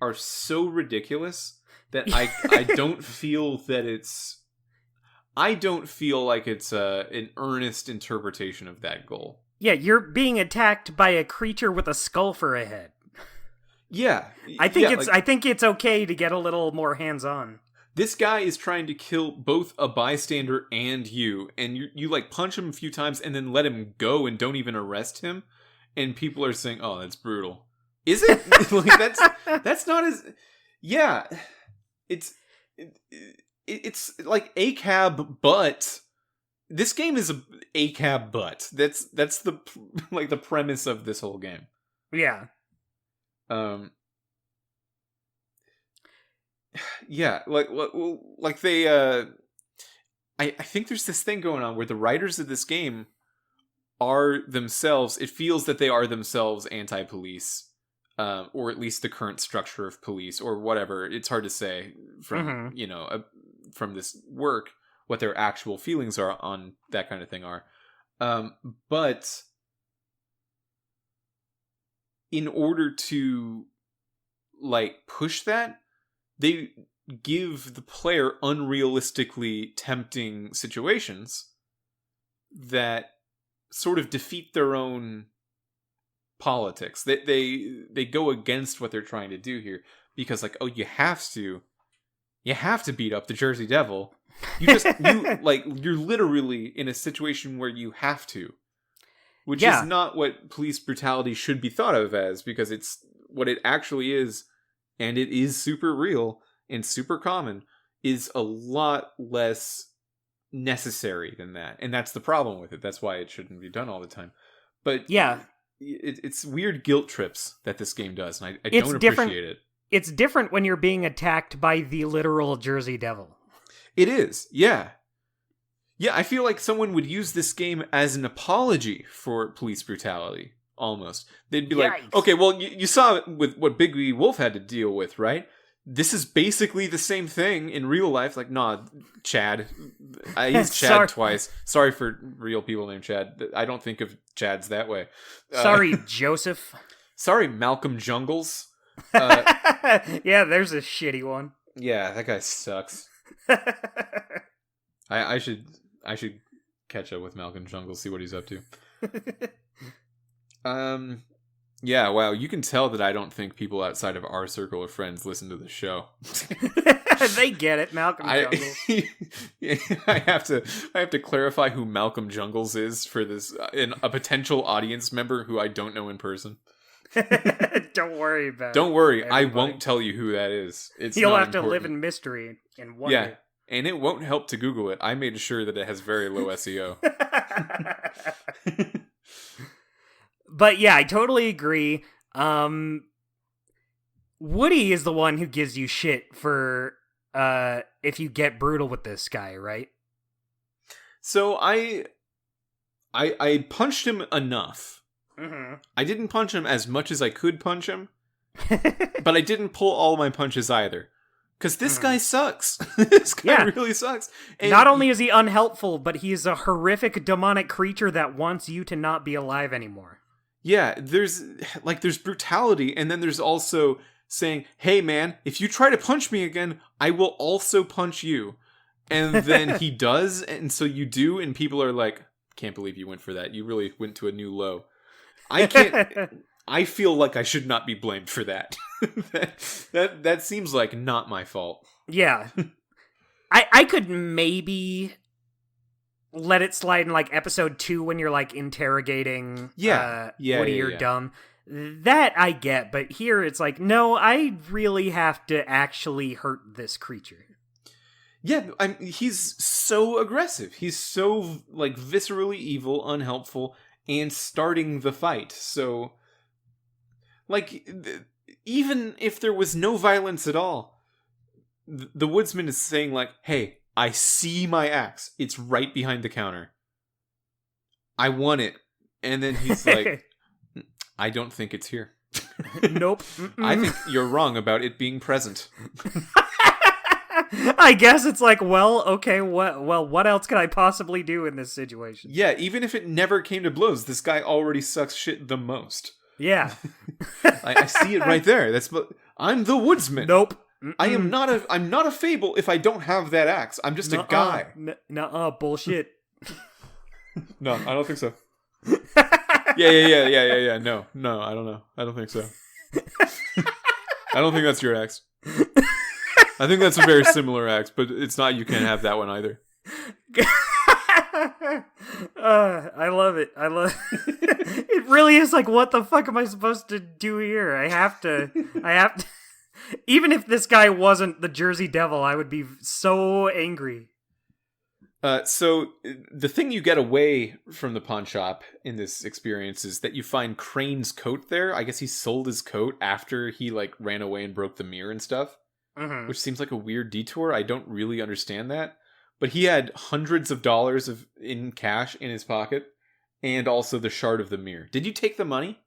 are so ridiculous that I don't feel that it's... I don't feel like it's an earnest interpretation of that goal. Yeah, you're being attacked by a creature with a skull for a head. Yeah. I think it's okay to get a little more hands-on. This guy is trying to kill both a bystander and you, and you like punch him a few times and then let him go and don't even arrest him. And people are saying, "Oh, that's brutal." Is it? Like, that's not as... Yeah. It's like ACAB, but this game is a ACAB, but that's the, like, the premise of this whole game. Yeah. Yeah, like they I think there's this thing going on where the writers of this game are themselves, it feels that they are themselves anti-police, or at least the current structure of police, or whatever. It's hard to say from from this work what their actual feelings are on that kind of thing are. But in order to, like, push that, they give the player unrealistically tempting situations that sort of defeat their own politics. They go against what they're trying to do here, because, like, oh, you have to beat up the Jersey Devil. You're literally in a situation where you have to, which is not what police brutality should be thought of as, because it's what it actually is, and it is super real and super common, is a lot less necessary than that. And that's the problem with it. That's why it shouldn't be done all the time. But yeah, it's weird guilt trips that this game does, and I don't appreciate it. it's different when you're being attacked by the literal Jersey Devil. It is, yeah. Yeah, I feel like someone would use this game as an apology for police brutality, almost. They'd be like, okay, well, you saw it with what Big Wolf had to deal with, right? This is basically the same thing in real life. Like, nah, Chad. I used Chad twice. Sorry for real people named Chad. I don't think of Chads that way. Sorry, Joseph. Sorry, Malcolm Jungles. Yeah, there's a shitty one. Yeah, that guy sucks. I should catch up with Malcolm Jungles, see what he's up to. Yeah, wow, you can tell that I don't think people outside of our circle of friends listen to the show. They get it, Malcolm Jungles. I have to clarify who Malcolm Jungles is for this a potential audience member who I don't know in person. Don't worry about it. Don't worry, everybody. I won't tell you who that is. You'll have to live in mystery and wonder. Yeah, and it won't help to Google it. I made sure that it has very low SEO. But yeah, I totally agree. Woody is the one who gives you shit for if you get brutal with this guy, right? So I punched him enough. Mm-hmm. I didn't punch him as much as I could punch him, but I didn't pull all my punches either. Because this guy sucks. This guy really sucks. And not only is he unhelpful, but he is a horrific demonic creature that wants you to not be alive anymore. Yeah, there's brutality, and then there's also saying, hey man, if you try to punch me again, I will also punch you. And then he does, and so you do, and people are like, can't believe you went for that. You really went to a new low. I can't... I feel like I should not be blamed for that. that seems like not my fault. Yeah. I could maybe let it slide in like episode 2 when you're like interrogating Woody, you're dumb. That I get, but here it's like, no, I really have to actually hurt this creature. Yeah, he's so aggressive. He's so like viscerally evil, unhelpful, and starting the fight. So like, even if there was no violence at all, the woodsman is saying, like, hey, I see my axe. It's right behind the counter. I want it. And then he's like, I don't think it's here. Nope. I think you're wrong about it being present. I guess it's like, well, okay, what else can I possibly do in this situation? Yeah, even if it never came to blows, this guy already sucks shit the most. Yeah. I see it right there. I'm the woodsman. Nope. I'm not a fable if I don't have that axe. I'm just a guy. Nuh-uh, bullshit. No, I don't think so. Yeah. No, I don't know. I don't think so. I don't think that's your axe. I think that's a very similar axe, but it's not. You can't have that one either. I love it. It really is like, what the fuck am I supposed to do here? I have to. Even if this guy wasn't the Jersey Devil, I would be so angry. So the thing you get away from the pawn shop in this experience is that you find Crane's coat there. I guess he sold his coat after he like ran away and broke the mirror and stuff, which seems like a weird detour. I don't really understand that. But he had hundreds of dollars in cash in his pocket, and also the shard of the mirror. Did you take the money?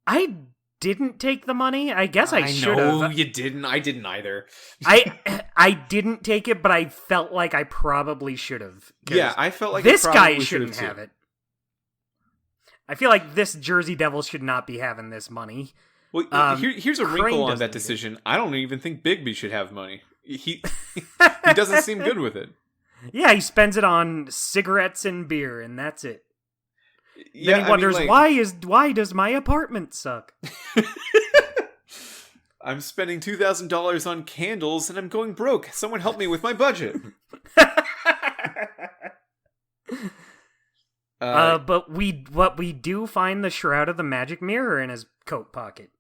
I didn't take the money. I guess I should have. No, you didn't. I didn't either. I didn't take it, but I felt like I probably should have. Yeah, I felt like this guy shouldn't have it. I feel like this Jersey Devil should not be having this money. Well, here's a wrinkle on that decision. I don't even think Bigby should have money. He doesn't seem good with it. Yeah, he spends it on cigarettes and beer, and that's it. Yeah, then he wonders, why does my apartment suck? I'm spending $2,000 on candles, and I'm going broke. Someone help me with my budget. But we do find the Shroud of the Magic Mirror in his coat pocket.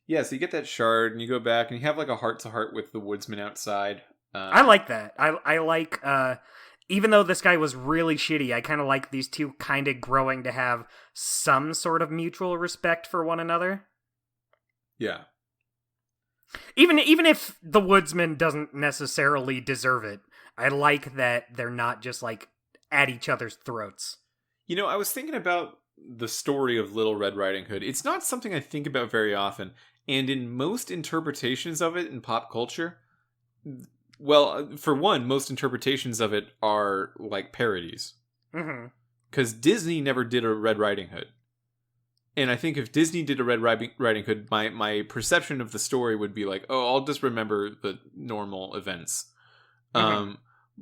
Yeah, so you get that shard, and you go back, and you have like a heart-to-heart with the woodsman outside. I like that. I like, even though this guy was really shitty, I kind of like these two kind of growing to have some sort of mutual respect for one another. Yeah. Even if the woodsman doesn't necessarily deserve it, I like that they're not just like at each other's throats. You know, I was thinking about the story of Little Red Riding Hood. It's not something I think about very often, and in most interpretations of it in pop culture, well, for one, most interpretations of it are like parodies. Mm-hmm. Because Disney never did a Red Riding Hood. And I think if Disney did a Red Riding Hood, my perception of the story would be like, oh, I'll just remember the normal events. Mm-hmm.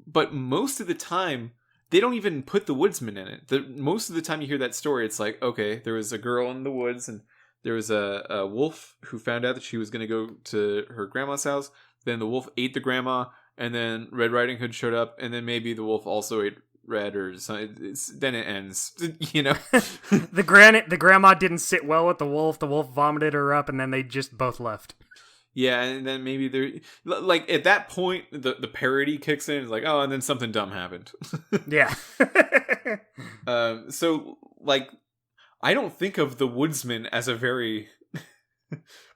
But most of the time, they don't even put the woodsman in it. Most of the time you hear that story, it's like, okay, there was a girl in the woods, and there was a wolf who found out that she was going to go to her grandma's house. Then the wolf ate the grandma, and then Red Riding Hood showed up, and then maybe the wolf also ate Red or something. Then it ends, you know. The grandma didn't sit well with the wolf. The wolf vomited her up, and then they just both left. Yeah, and then maybe there, like at that point, the parody kicks in. It's like, oh, and then something dumb happened. Yeah. So like, I don't think of the woodsman as a very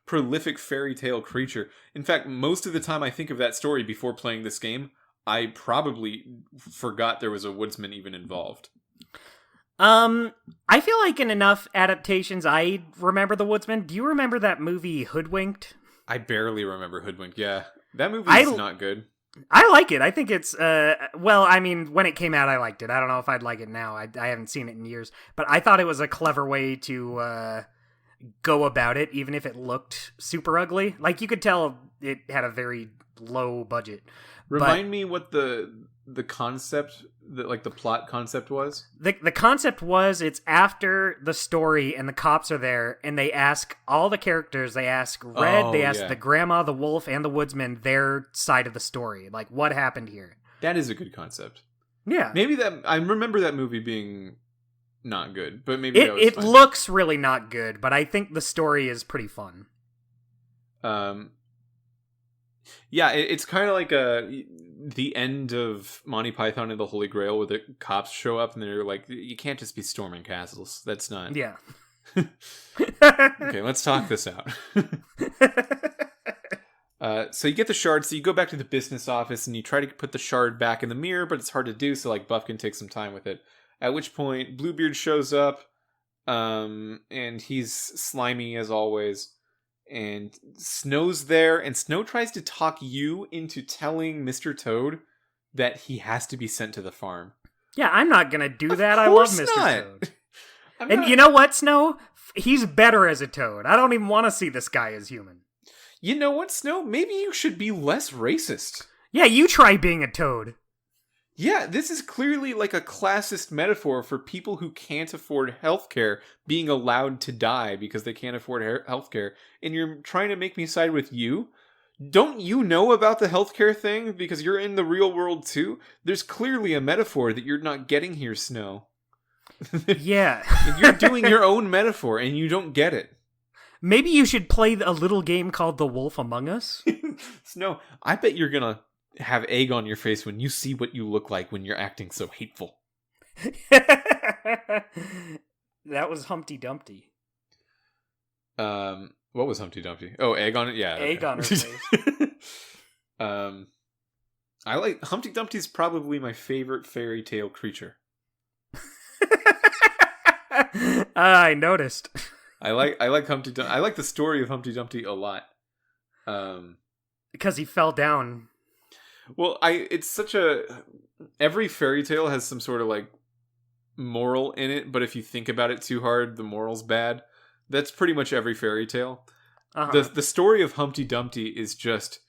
prolific fairy tale creature. In fact, most of the time I think of that story before playing this game, I probably forgot there was a woodsman even involved. I feel like in enough adaptations, I remember the woodsman. Do you remember that movie Hoodwinked? I barely remember Hoodwinked. Yeah, that movie's not good. I like it. I think it's, well, I mean, when it came out, I liked it. I don't know if I'd like it now. I haven't seen it in years. But I thought it was a clever way to go about it, even if it looked super ugly. Like, you could tell it had a very low budget. Remind me what the concept, the plot concept was? The concept was, it's after the story and the cops are there, and they ask all the characters, they ask Red, they ask the grandma, the wolf, and the woodsman their side of the story. Like, what happened here? That is a good concept. Yeah. Maybe I remember that movie being not good, but maybe that was it fine. looks really not good, but I think the story is pretty fun. Yeah, it's kind of like the end of Monty Python and the Holy Grail, where the cops show up and they're like, you can't just be storming castles. That's not... Yeah. Okay, let's talk this out. So you get the shard, so you go back to the business office and you try to put the shard back in the mirror, but it's hard to do, so like Buff can take some time with it. At which point, Bluebeard shows up, and he's slimy as always. And Snow's there, and Snow tries to talk you into telling Mr. Toad that he has to be sent to the farm. Yeah, I'm not gonna do that. I love Mr. Toad. You know what, Snow? He's better as a toad. I don't even want to see this guy as human. You know what, Snow? Maybe you should be less racist. Yeah, you try being a toad. Yeah, this is clearly like a classist metaphor for people who can't afford healthcare being allowed to die because they can't afford healthcare. And you're trying to make me side with you? Don't you know about the healthcare thing because you're in the real world too? There's clearly a metaphor that you're not getting here, Snow. Yeah. You're doing your own metaphor and you don't get it. Maybe you should play a little game called The Wolf Among Us. Snow, I bet you're gonna have egg on your face when you see what you look like when you're acting so hateful. That was Humpty Dumpty. What was Humpty Dumpty? Oh, egg on it? Yeah. Egg on her face. I like Humpty Dumpty's probably my favorite fairy tale creature. I noticed. I like Humpty Dumpty. I like the story of Humpty Dumpty a lot. Because he fell down. Well, it's such every fairy tale has some sort of like moral in it, but if you think about it too hard, the moral's bad. That's pretty much every fairy tale. Uh-huh. The story of Humpty Dumpty is just,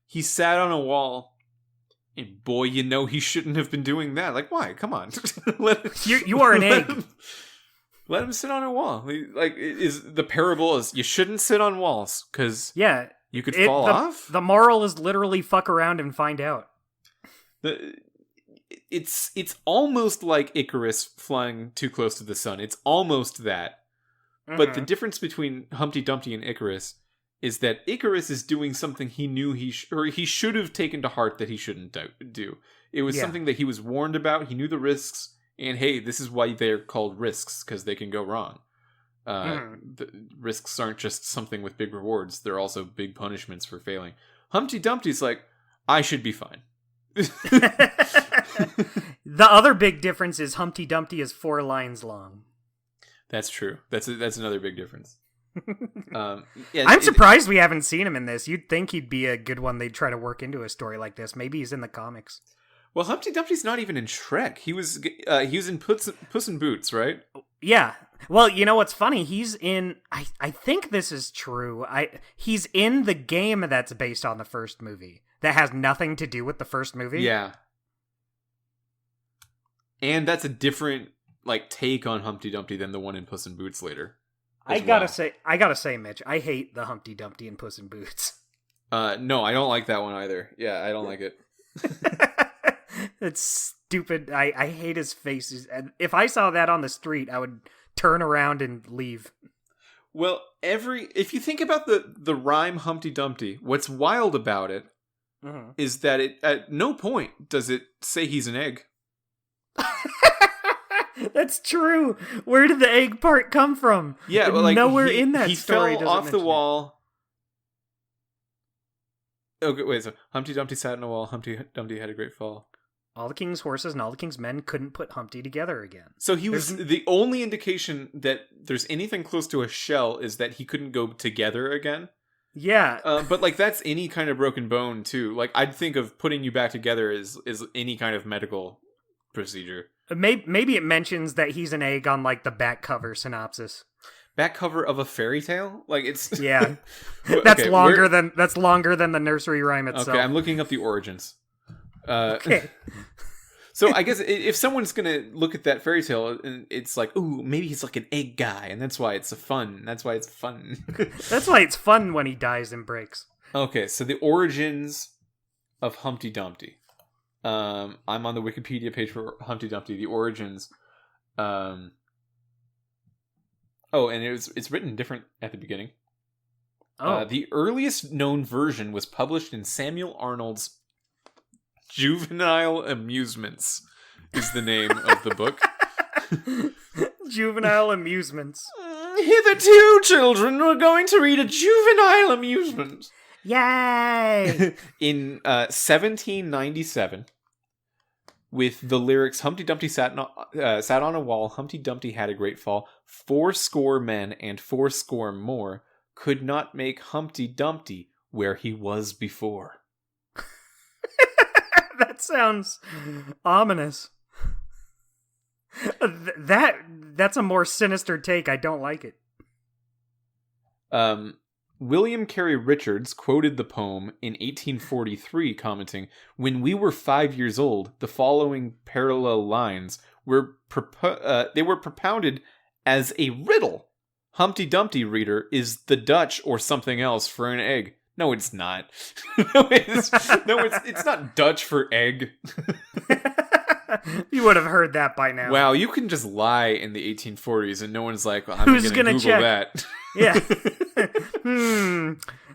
he sat on a wall, and boy, you know he shouldn't have been doing that. Like, why? Come on. You are an egg. Let him sit on a wall. Like, the parable is, you shouldn't sit on walls, because you could fall off. The moral is literally fuck around and find out. It's almost like Icarus flying too close to the sun. It's almost that. Mm-hmm. But the difference between Humpty Dumpty and Icarus is that Icarus is doing something he knew he should have taken to heart that he shouldn't do. It was something that he was warned about. He knew the risks. And hey, this is why they're called risks, because they can go wrong. The risks aren't just something with big rewards; they're also big punishments for failing. Humpty Dumpty's like, I should be fine. The other big difference is Humpty Dumpty is 4 lines long. That's true. That's another big difference. Yeah, I'm surprised we haven't seen him in this. You'd think he'd be a good one they'd try to work into a story like this. Maybe he's in the comics. Well, Humpty Dumpty's not even in Shrek. He was in Puss in Boots, right? Yeah. Well, you know what's funny? He's in. I think this is true. He's in the game that's based on the first movie. That has nothing to do with the first movie. Yeah. And that's a different take on Humpty Dumpty than the one in Puss in Boots later. I gotta say, Mitch, I hate the Humpty Dumpty in Puss in Boots. No, I don't like that one either. Yeah, I don't like it. It's stupid. I hate his faces. And if I saw that on the street, I would turn around and leave. Well, if you think about the rhyme Humpty Dumpty, what's wild about it is that it at no point does it say he's an egg. That's true. Where did the egg part come from? Yeah, nowhere in that story. He fell off the wall. Okay, wait. So Humpty Dumpty sat in a wall. Humpty Dumpty had a great fall. All the king's horses and all the king's men couldn't put Humpty together again. So he was the only indication that there's anything close to a shell is that he couldn't go together again. Yeah, but that's any kind of broken bone too. I'd think of putting you back together is any kind of medical procedure. Maybe it mentions that he's an egg on the back cover synopsis. Back cover of a fairy tale? It's yeah. That's longer than the nursery rhyme itself. Okay, I'm looking up the origins. Okay. So I guess if someone's gonna look at that fairy tale, it's ooh, maybe he's an egg guy, and that's why it's fun. That's why it's fun. That's why it's fun when he dies and breaks. Okay, so the origins of Humpty Dumpty. I'm on the Wikipedia page for Humpty Dumpty. The origins. And it's written different at the beginning. The earliest known version was published in Samuel Arnold's Juvenile Amusements, is the name of the book. Juvenile Amusements. Hitherto, children, we're going to read a juvenile amusement. Yay! In 1797, with the lyrics, Humpty Dumpty sat on a wall, Humpty Dumpty had a great fall, 80 men and 80 more could not make Humpty Dumpty where he was before. That sounds ominous. That's a more sinister take. I don't like it. William Carey Richards quoted the poem in 1843, commenting, "When we were 5 years old, the following parallel lines were propounded as a riddle. Humpty Dumpty, reader, is the Dutch or something else for an egg." No, it's not. It's not Dutch for egg. You would have heard that by now. Wow, you can just lie in the 1840s and no one's like, well, I'm going to Google check? that. Yeah.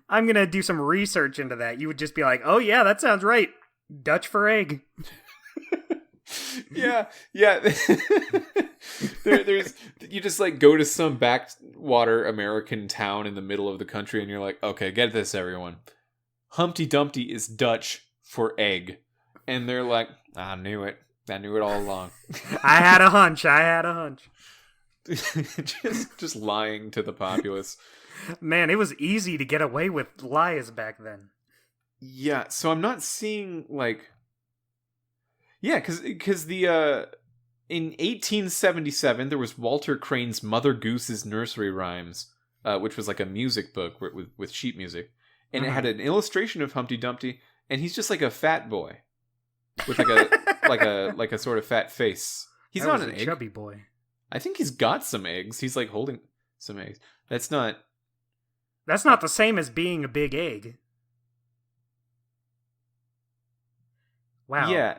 I'm going to do some research into that. You would just be like, oh yeah, that sounds right. Dutch for egg. Yeah. There's you just go to some backwater American town in the middle of the country and you're like, okay, get this, everyone. Humpty Dumpty is Dutch for egg. And they're like, I knew it all along. I had a hunch. just lying to the populace. Man, it was easy to get away with lies back then. Yeah, so I'm not seeing yeah, because the in 1877 there was Walter Crane's Mother Goose's Nursery Rhymes, which was a music book with sheet music, and it had an illustration of Humpty Dumpty, and he's just a fat boy with a sort of fat face. He's not an egg. Chubby boy. I think he's got some eggs. He's holding some eggs. That's not the same as being a big egg. Wow. Yeah.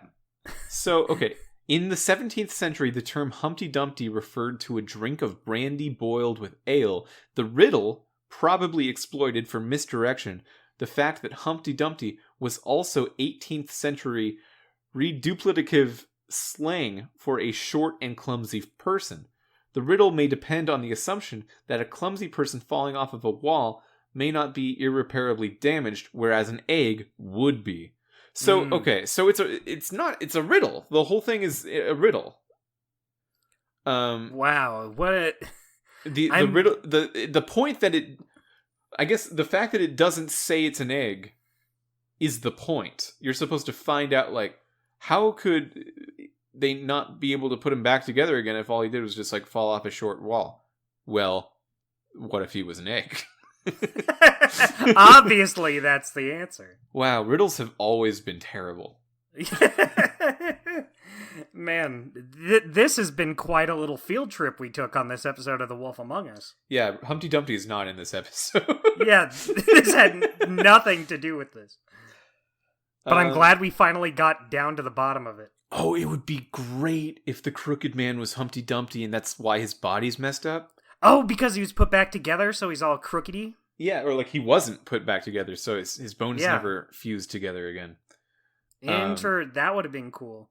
So, okay. In the 17th century, the term Humpty Dumpty referred to a drink of brandy boiled with ale. The riddle probably exploited for misdirection the fact that Humpty Dumpty was also 18th century reduplicative slang for a short and clumsy person. The riddle may depend on the assumption that a clumsy person falling off of a wall may not be irreparably damaged, whereas an egg would be. So, okay, so it's a riddle. The whole thing is a riddle. Wow, what a... The riddle, the point that I guess the fact that it doesn't say it's an egg is the point. You're supposed to find out, like, how could they not be able to put him back together again if all he did was just, like, fall off a short wall? Well, what if he was an egg? Obviously, that's the answer. Wow, riddles have always been terrible. Man, this has been quite a little field trip we took on this episode of The Wolf Among Us. Yeah, Humpty Dumpty is not in this episode. Yeah, this had nothing to do with this. But I'm glad we finally got down to the bottom of it. Oh, it would be great if the Crooked Man was Humpty Dumpty and that's why his body's messed up. Oh, because he was put back together, so he's all crookedy? Yeah, or like he wasn't put back together, so his bones never fused together again. That would have been cool.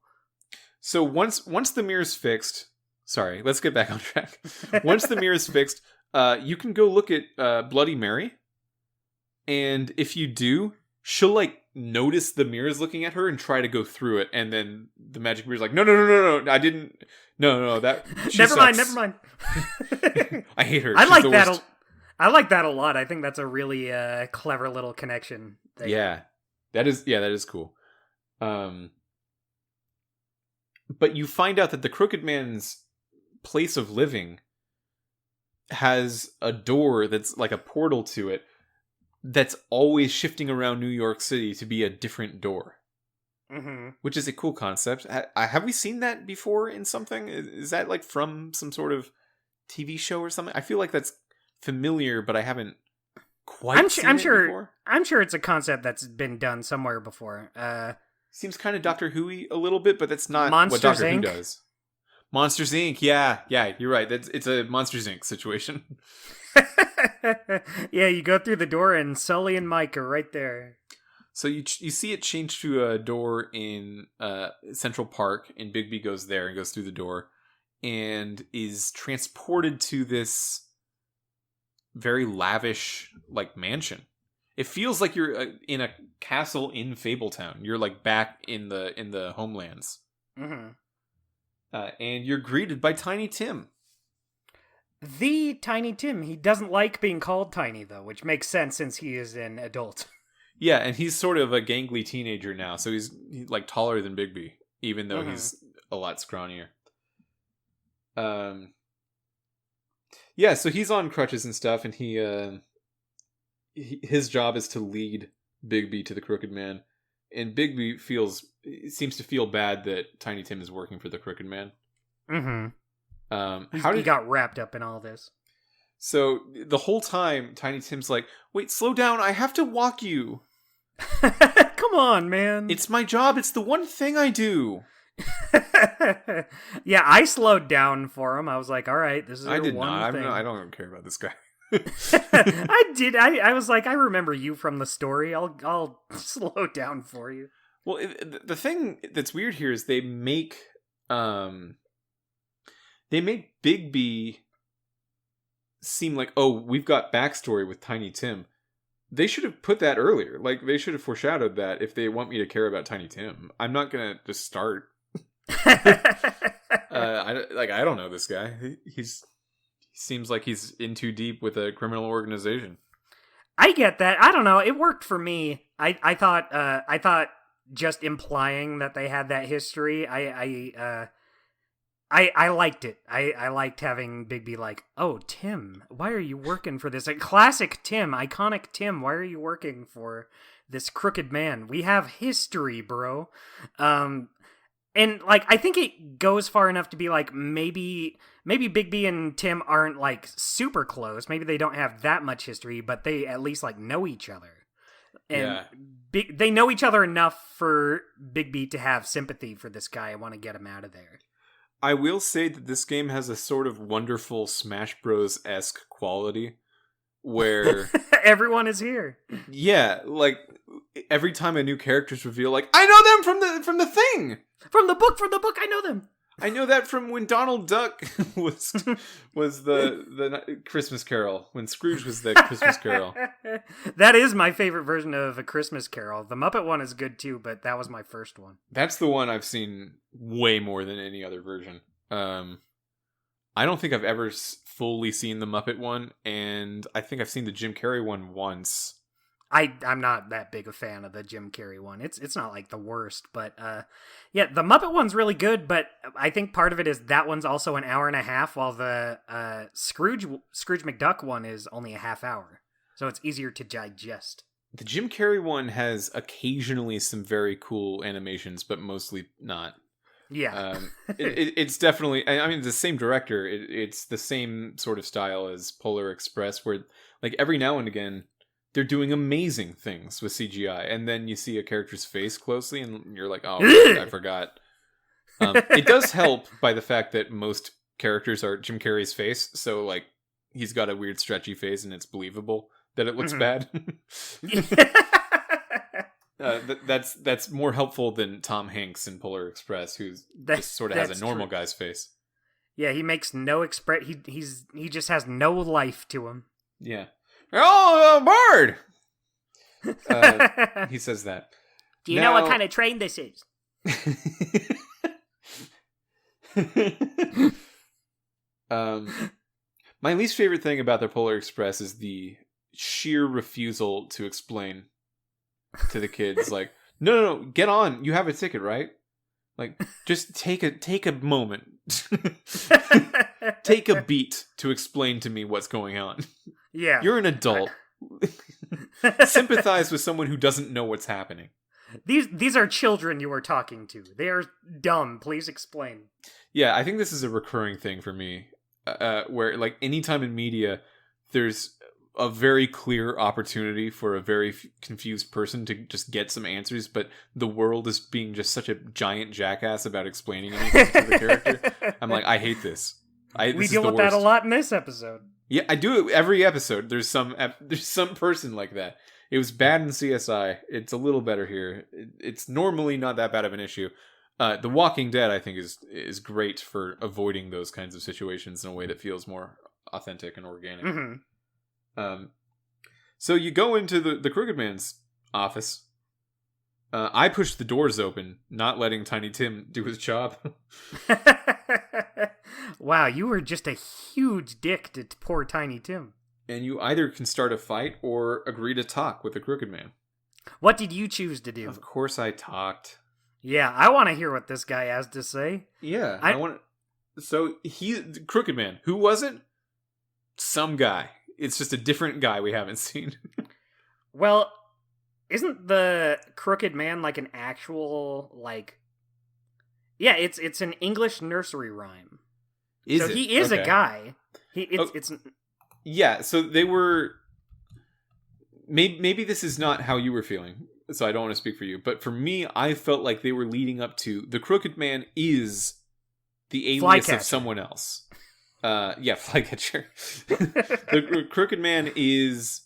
So once the mirror's fixed, sorry, let's get back on track. Once the mirror's fixed, you can go look at Bloody Mary, and if you do, she'll like notice the mirror's looking at her and try to go through it, and then the magic mirror's like, no, I didn't, no, that. Never mind. I hate her. I She's like the that. worst. I like that a lot. I think that's a really clever little connection. Yeah, that is cool. But you find out that the Crooked Man's place of living has a door that's like a portal to it that's always shifting around New York City to be a different door. Mm-hmm. Which is a cool concept. Have we seen that before in something? Is that like from some sort of TV show or something? I feel like that's familiar, but I haven't quite seen it before. I'm sure it's a concept that's been done somewhere before. Seems kind of Doctor Who-y a little bit, but that's not Monsters, what Doctor Who Inc. does. Monsters Inc. Yeah, you're right. It's a Monsters Inc. situation. Yeah, you go through the door and Sully and Mike are right there. So you see it change to a door in Central Park, and Bigby goes there and goes through the door and is transported to this very lavish like mansion. It feels like you're in a castle in Fabletown. You're like back in the homelands. Mm-hmm. And you're greeted by Tiny Tim. The Tiny Tim. He doesn't like being called Tiny, though, which makes sense since he is an adult. Yeah, and he's sort of a gangly teenager now, so he's like taller than Bigby, even though he's a lot scrawnier. Yeah, so he's on crutches and stuff, and his job is to lead Bigby to the Crooked Man, and Bigby seems to feel bad that Tiny Tim is working for the Crooked Man. Mm-hmm. He got wrapped up in all this. So the whole time, Tiny Tim's like, "Wait, slow down! I have to walk you." Come on, man! It's my job. It's the one thing I do. Yeah, I slowed down for him. I was like, "All right, this is I did one not. thing." I don't care about this guy. I did. I was like, I remember you from the story. I'll slow down for you. Well, the thing that's weird here is they make Bigby seem like, oh, we've got backstory with Tiny Tim. They should have put that earlier. Like, they should have foreshadowed that if they want me to care about Tiny Tim. I'm not gonna just start. I don't know this guy. He seems like he's in too deep with a criminal organization. I get that. I don't know. It worked for me. I thought just implying that they had that history. I liked it. I liked having Bigby like, oh, Tim, why are you working for this? A classic Tim, iconic Tim. Why are you working for this Crooked Man? We have history, bro. And like, I think it goes far enough to be like, maybe Bigby and Tim aren't like super close. Maybe they don't have that much history, but they at least like know each other. And they know each other enough for Bigby to have sympathy for this guy and want to get him out of there. I will say that this game has a sort of wonderful Smash Bros-esque quality where everyone is here. Yeah, like every time a new character's revealed, like, I know them from the thing! From the book, I know them! I know that from when Donald Duck was the Christmas Carol, when Scrooge was the Christmas Carol. That is my favorite version of A Christmas Carol. The Muppet one is good too, but that was my first one. That's the one I've seen way more than any other version. I don't think I've ever fully seen the Muppet one, and I think I've seen the Jim Carrey one once. I'm not that big a fan of the Jim Carrey one. It's not like the worst, but yeah, the Muppet one's really good, but I think part of it is that one's also an hour and a half, while the Scrooge McDuck one is only a half hour. So it's easier to digest. The Jim Carrey one has occasionally some very cool animations, but mostly not. Yeah. It's definitely, I mean, the same director. It's the same sort of style as Polar Express, where like every now and again, they're doing amazing things with CGI, and then you see a character's face closely, and you're like, oh, I forgot. It does help by the fact that most characters are Jim Carrey's face, so like he's got a weird stretchy face, and it's believable that it looks bad. That's more helpful than Tom Hanks in Polar Express, who just sort of has a normal guy's face. Yeah, he makes no he just has no life to him. Yeah. Oh, bird! He says that. Do you know what kind of train this is? My least favorite thing about the Polar Express is the sheer refusal to explain to the kids, like, no, get on. You have a ticket, right? Like, just take a moment. Take a beat to explain to me what's going on. Yeah. You're an adult. Sympathize with someone who doesn't know what's happening. These are children you are talking to. They are dumb. Please explain. Yeah, I think this is a recurring thing for me, where like anytime in media, there's a very clear opportunity for a very confused person to just get some answers, but the world is being just such a giant jackass about explaining anything to the character. I'm like, I hate this. We deal with that a lot in this episode. Yeah, I do it every episode. There's some person like that. It was bad in CSI. It's a little better here. It's normally not that bad of an issue. The Walking Dead, I think, is great for avoiding those kinds of situations in a way that feels more authentic and organic. Mm-hmm. So you go into the Crooked Man's office. I pushed the doors open, not letting Tiny Tim do his job. Wow, you were just a huge dick to poor Tiny Tim. And you either can start a fight or agree to talk with the Crooked Man. What did you choose to do? Of course I talked. Yeah, I want to hear what this guy has to say. Yeah, I want to... So, Crooked Man, who was it? Some guy. It's just a different guy we haven't seen. Well, isn't the Crooked Man like an actual, like... Yeah, it's an English nursery rhyme. He is a guy. It's yeah. So they were. Maybe this is not how you were feeling. So I don't want to speak for you, but for me, I felt like they were leading up to the Crooked Man is the alias of someone else. Yeah, Flycatcher. The Crooked Man is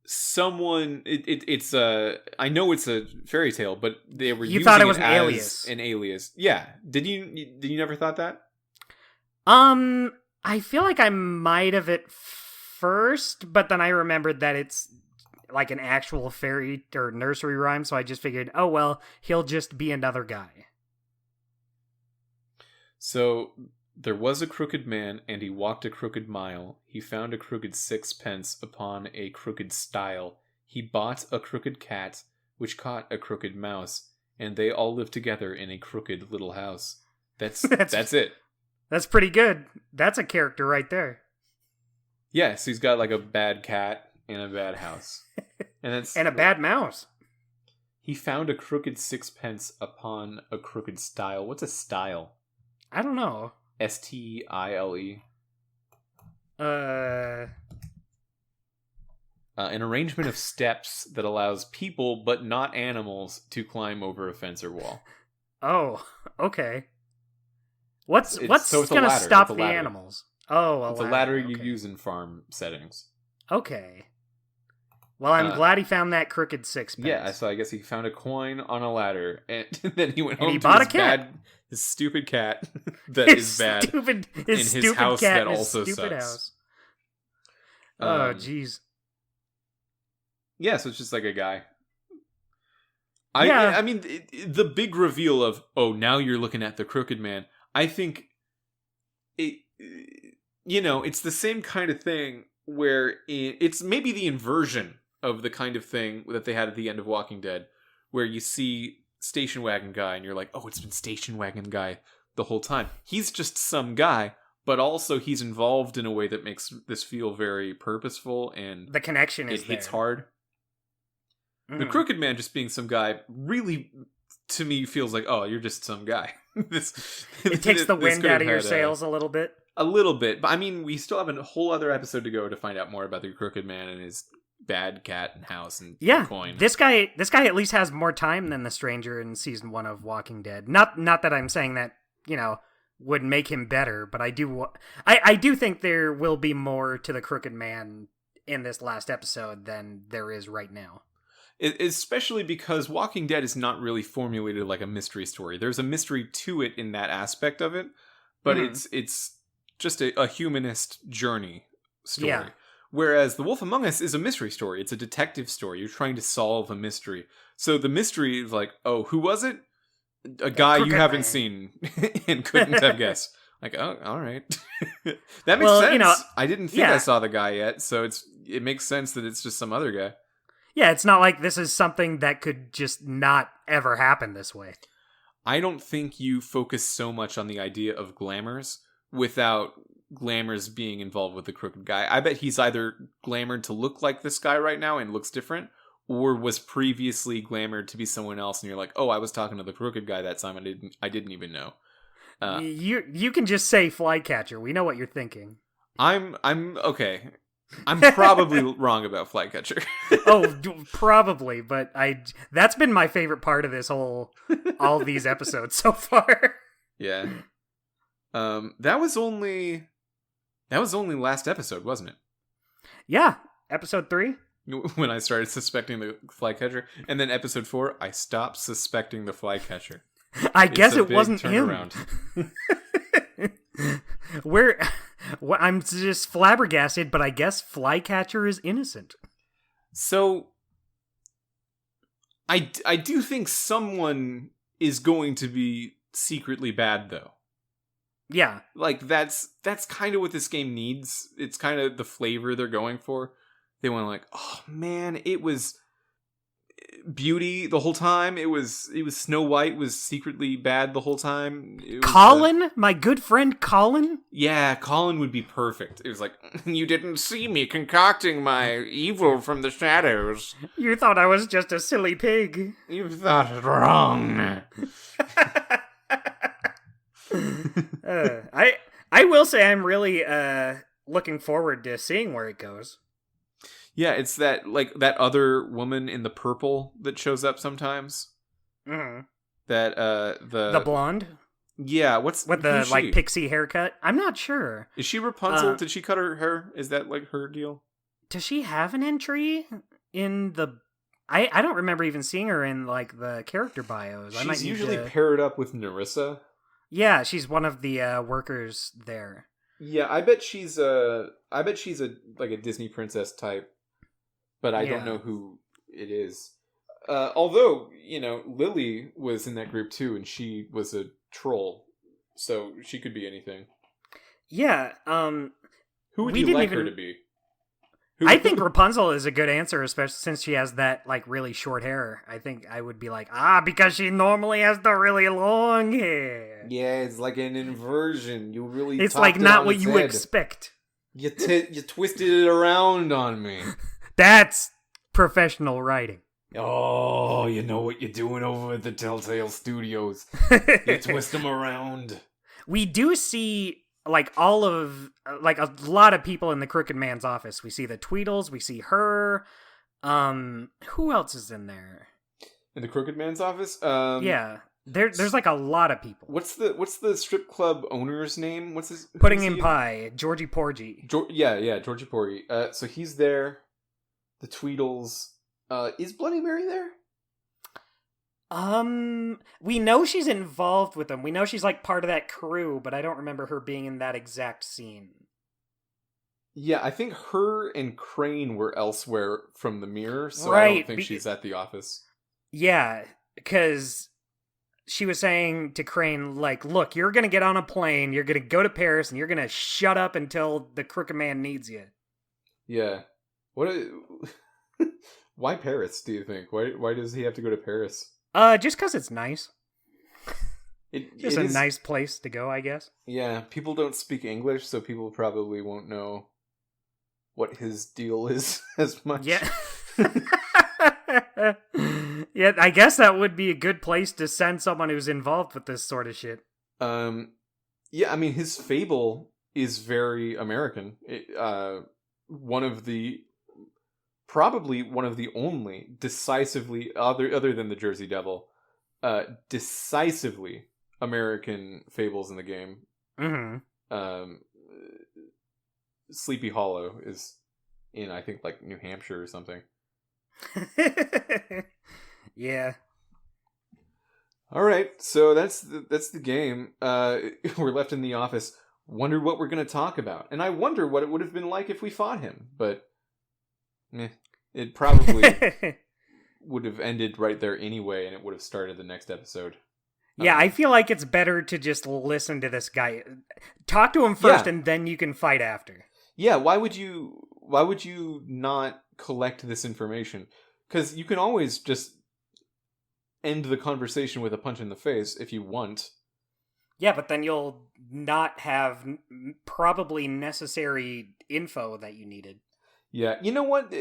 someone. It's I know it's a fairy tale, but they were using thought it was an alias. An alias. Yeah. Did you never thought that? I feel like I might have at first, but then I remembered that it's like an actual fairy or nursery rhyme, so I just figured, oh well, he'll just be another guy. So there was a crooked man, and he walked a crooked mile. He found a crooked sixpence upon a crooked stile. He bought a crooked cat, which caught a crooked mouse, and they all lived together in a crooked little house. That's it. That's pretty good. That's a character right there. Yeah, so he's got like a bad cat and a bad house. And a bad mouse. He found a crooked sixpence upon a crooked stile. What's a stile? I don't know. S-T-I-L-E. An arrangement of steps that allows people, but not animals, to climb over a fence or wall. Oh, okay. What's going to ladder. stop the animals? Oh, it's a ladder you use in farm settings. Okay. Well, I'm glad he found that crooked sixpence. Yeah, so I guess he found a coin on a ladder, and then he went home he to bought his a cat. his stupid cat that is bad. His in his house cat that also stupid sucks. House. Oh, jeez. Yeah, so it's just like a guy. Yeah. I mean, the big reveal of, oh, now you're looking at the Crooked Man. I think it's the same kind of thing where it's maybe the inversion of the kind of thing that they had at the end of Walking Dead, where you see Station Wagon Guy and you're like, oh, it's been Station Wagon Guy the whole time. He's just some guy, but also he's involved in a way that makes this feel very purposeful, and the connection is it hits there. hard. The Crooked Man just being some guy really, to me, feels like, oh, you're just some guy. It takes the wind out of your sails a little bit. A little bit. But I mean, we still have a whole other episode to go to find out more about the Crooked Man and his bad cat and house and coin. This guy at least has more time than the stranger in season 1 of Walking Dead. Not that I'm saying that, would make him better, but I do think there will be more to the Crooked Man in this last episode than there is right now. Especially because Walking Dead is not really formulated like a mystery story. There's a mystery to it in that aspect of it, but it's just a humanist journey story. Yeah. Whereas The Wolf Among Us is a mystery story. It's a detective story. You're trying to solve a mystery. So the mystery is like, oh, who was it? A guy you haven't seen and couldn't have guessed. Like, oh, all right. That makes sense. I didn't think I saw the guy yet, so it makes sense that it's just some other guy. Yeah, it's not like this is something that could just not ever happen this way. I don't think you focus so much on the idea of glamours without glamours being involved with the crooked guy. I bet he's either glamored to look like this guy right now and looks different, or was previously glamored to be someone else, and you're like, oh, I was talking to the crooked guy that time, I didn't even know. You can just say Flycatcher. We know what you're thinking. I'm okay. I'm probably wrong about Flycatcher. Oh, probably, but that's been my favorite part of all these episodes so far. Yeah. That was only last episode, wasn't it? Yeah, episode 3. When I started suspecting the Flycatcher, and then episode 4, I stopped suspecting the Flycatcher. I guess it wasn't him. I'm just flabbergasted, but I guess Flycatcher is innocent. So, I do think someone is going to be secretly bad, though. Yeah. Like, that's kind of what this game needs. It's kind of the flavor they're going for. They want to like, oh man, it was Beauty the whole time. It was Snow White was secretly bad the whole time. Colin, my good friend Colin. Yeah, Colin would be perfect. It was like, you didn't see me concocting my evil from the shadows. You thought I was just a silly pig. You thought it wrong. I will say I'm really looking forward to seeing where it goes. Yeah, it's that other woman in the purple that shows up sometimes. Mm-hmm. That the blonde. Yeah, with the pixie haircut. I'm not sure. Is she Rapunzel? Did she cut her hair? Is that like her deal? Does she have an entry in the? I don't remember even seeing her in like the character bios. She's usually paired up with Narissa. Yeah, she's one of the workers there. Yeah, I bet she's a like a Disney princess type. But I don't know who it is. Although, Lily was in that group too, and she was a troll. So she could be anything. Yeah. Who would you like her to be? I think Rapunzel is a good answer, especially since she has that, really short hair. I think I would be like, because she normally has the really long hair. Yeah, it's like an inversion. You really It's like not what you expect. You twisted it around on me. That's professional writing. Oh, you know what you're doing over at the Telltale Studios. You twist them around. We do see, a lot of people in the Crooked Man's office. We see the Tweedles, we see her. Who else is in there? In the Crooked Man's office? Yeah. There's a lot of people. What's the strip club owner's name? What's his Pudding and Pie, Georgie Porgy. Yeah, Georgie Porgy. So he's there. the Tweedles. Is Bloody Mary there? We know she's involved with them. We know she's like part of that crew, but I don't remember her being in that exact scene. Yeah, I think her and Crane were elsewhere from the mirror, so Right, I don't think she's at the office. Yeah, because she was saying to Crane, like, look, you're gonna get on a plane, you're gonna go to Paris, and you're gonna shut up until the Crooked Man needs you. Yeah. Why Paris, do you think? Why does he have to go to Paris? Just because it's nice. Just a nice place to go, I guess. Yeah, people don't speak English, so people probably won't know what his deal is as much. Yeah. Yeah, I guess that would be a good place to send someone who's involved with this sort of shit. Yeah, I mean, his fable is very American. Probably one of the only decisively, other than the Jersey Devil, decisively American fables in the game. Mm-hmm. Sleepy Hollow is in, I think, like New Hampshire or something. Yeah. All right, so that's the game. We're left in the office. Wonder what we're going to talk about, and I wonder what it would have been like if we fought him. But it probably would have ended right there anyway, and it would have started the next episode. Yeah, I feel like it's better to just listen to this guy. Talk to him first, and then you can fight after. Yeah, why would you not collect this information? Because you can always just end the conversation with a punch in the face if you want. Yeah, but then you'll not have probably necessary info that you needed. Yeah, you know what?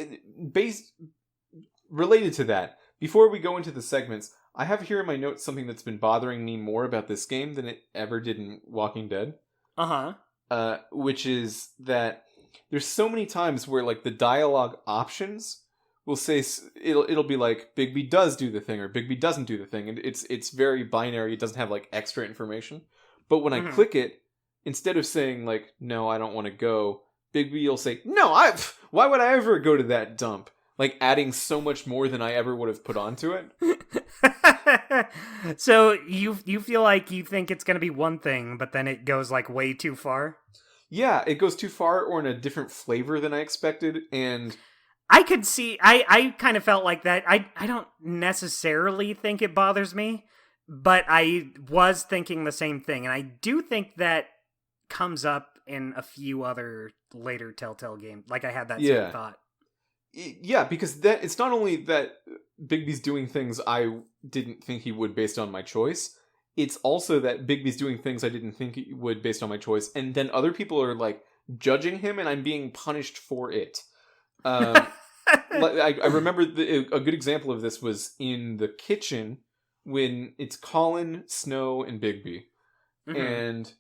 Related to that, before we go into the segments, I have here in my notes something that's been bothering me more about this game than it ever did in Walking Dead. Which is that there's so many times where like the dialogue options will say it'll be like Bigby does do the thing or Bigby doesn't do the thing, and it's very binary. It doesn't have like extra information. But when I click it, instead of saying like no, I don't want to go, Bigby will say no. Why would I ever go to that dump? Like adding so much more than I ever would have put onto it. So you feel like you think it's going to be one thing, but then it goes like way too far? Yeah, it goes too far or in a different flavor than I expected, and I could see, I kind of felt like that. I don't necessarily think it bothers me, but I was thinking the same thing, and I do think that comes up in a few other later Telltale games. Like I had that same thought. Yeah, because that it's not only that Bigby's doing things I didn't think he would based on my choice, it's also that Bigby's doing things I didn't think he would based on my choice, and then other people are like judging him and I'm being punished for it. I remember a good example of this was in the kitchen when it's Colin, Snow, and Bigby. And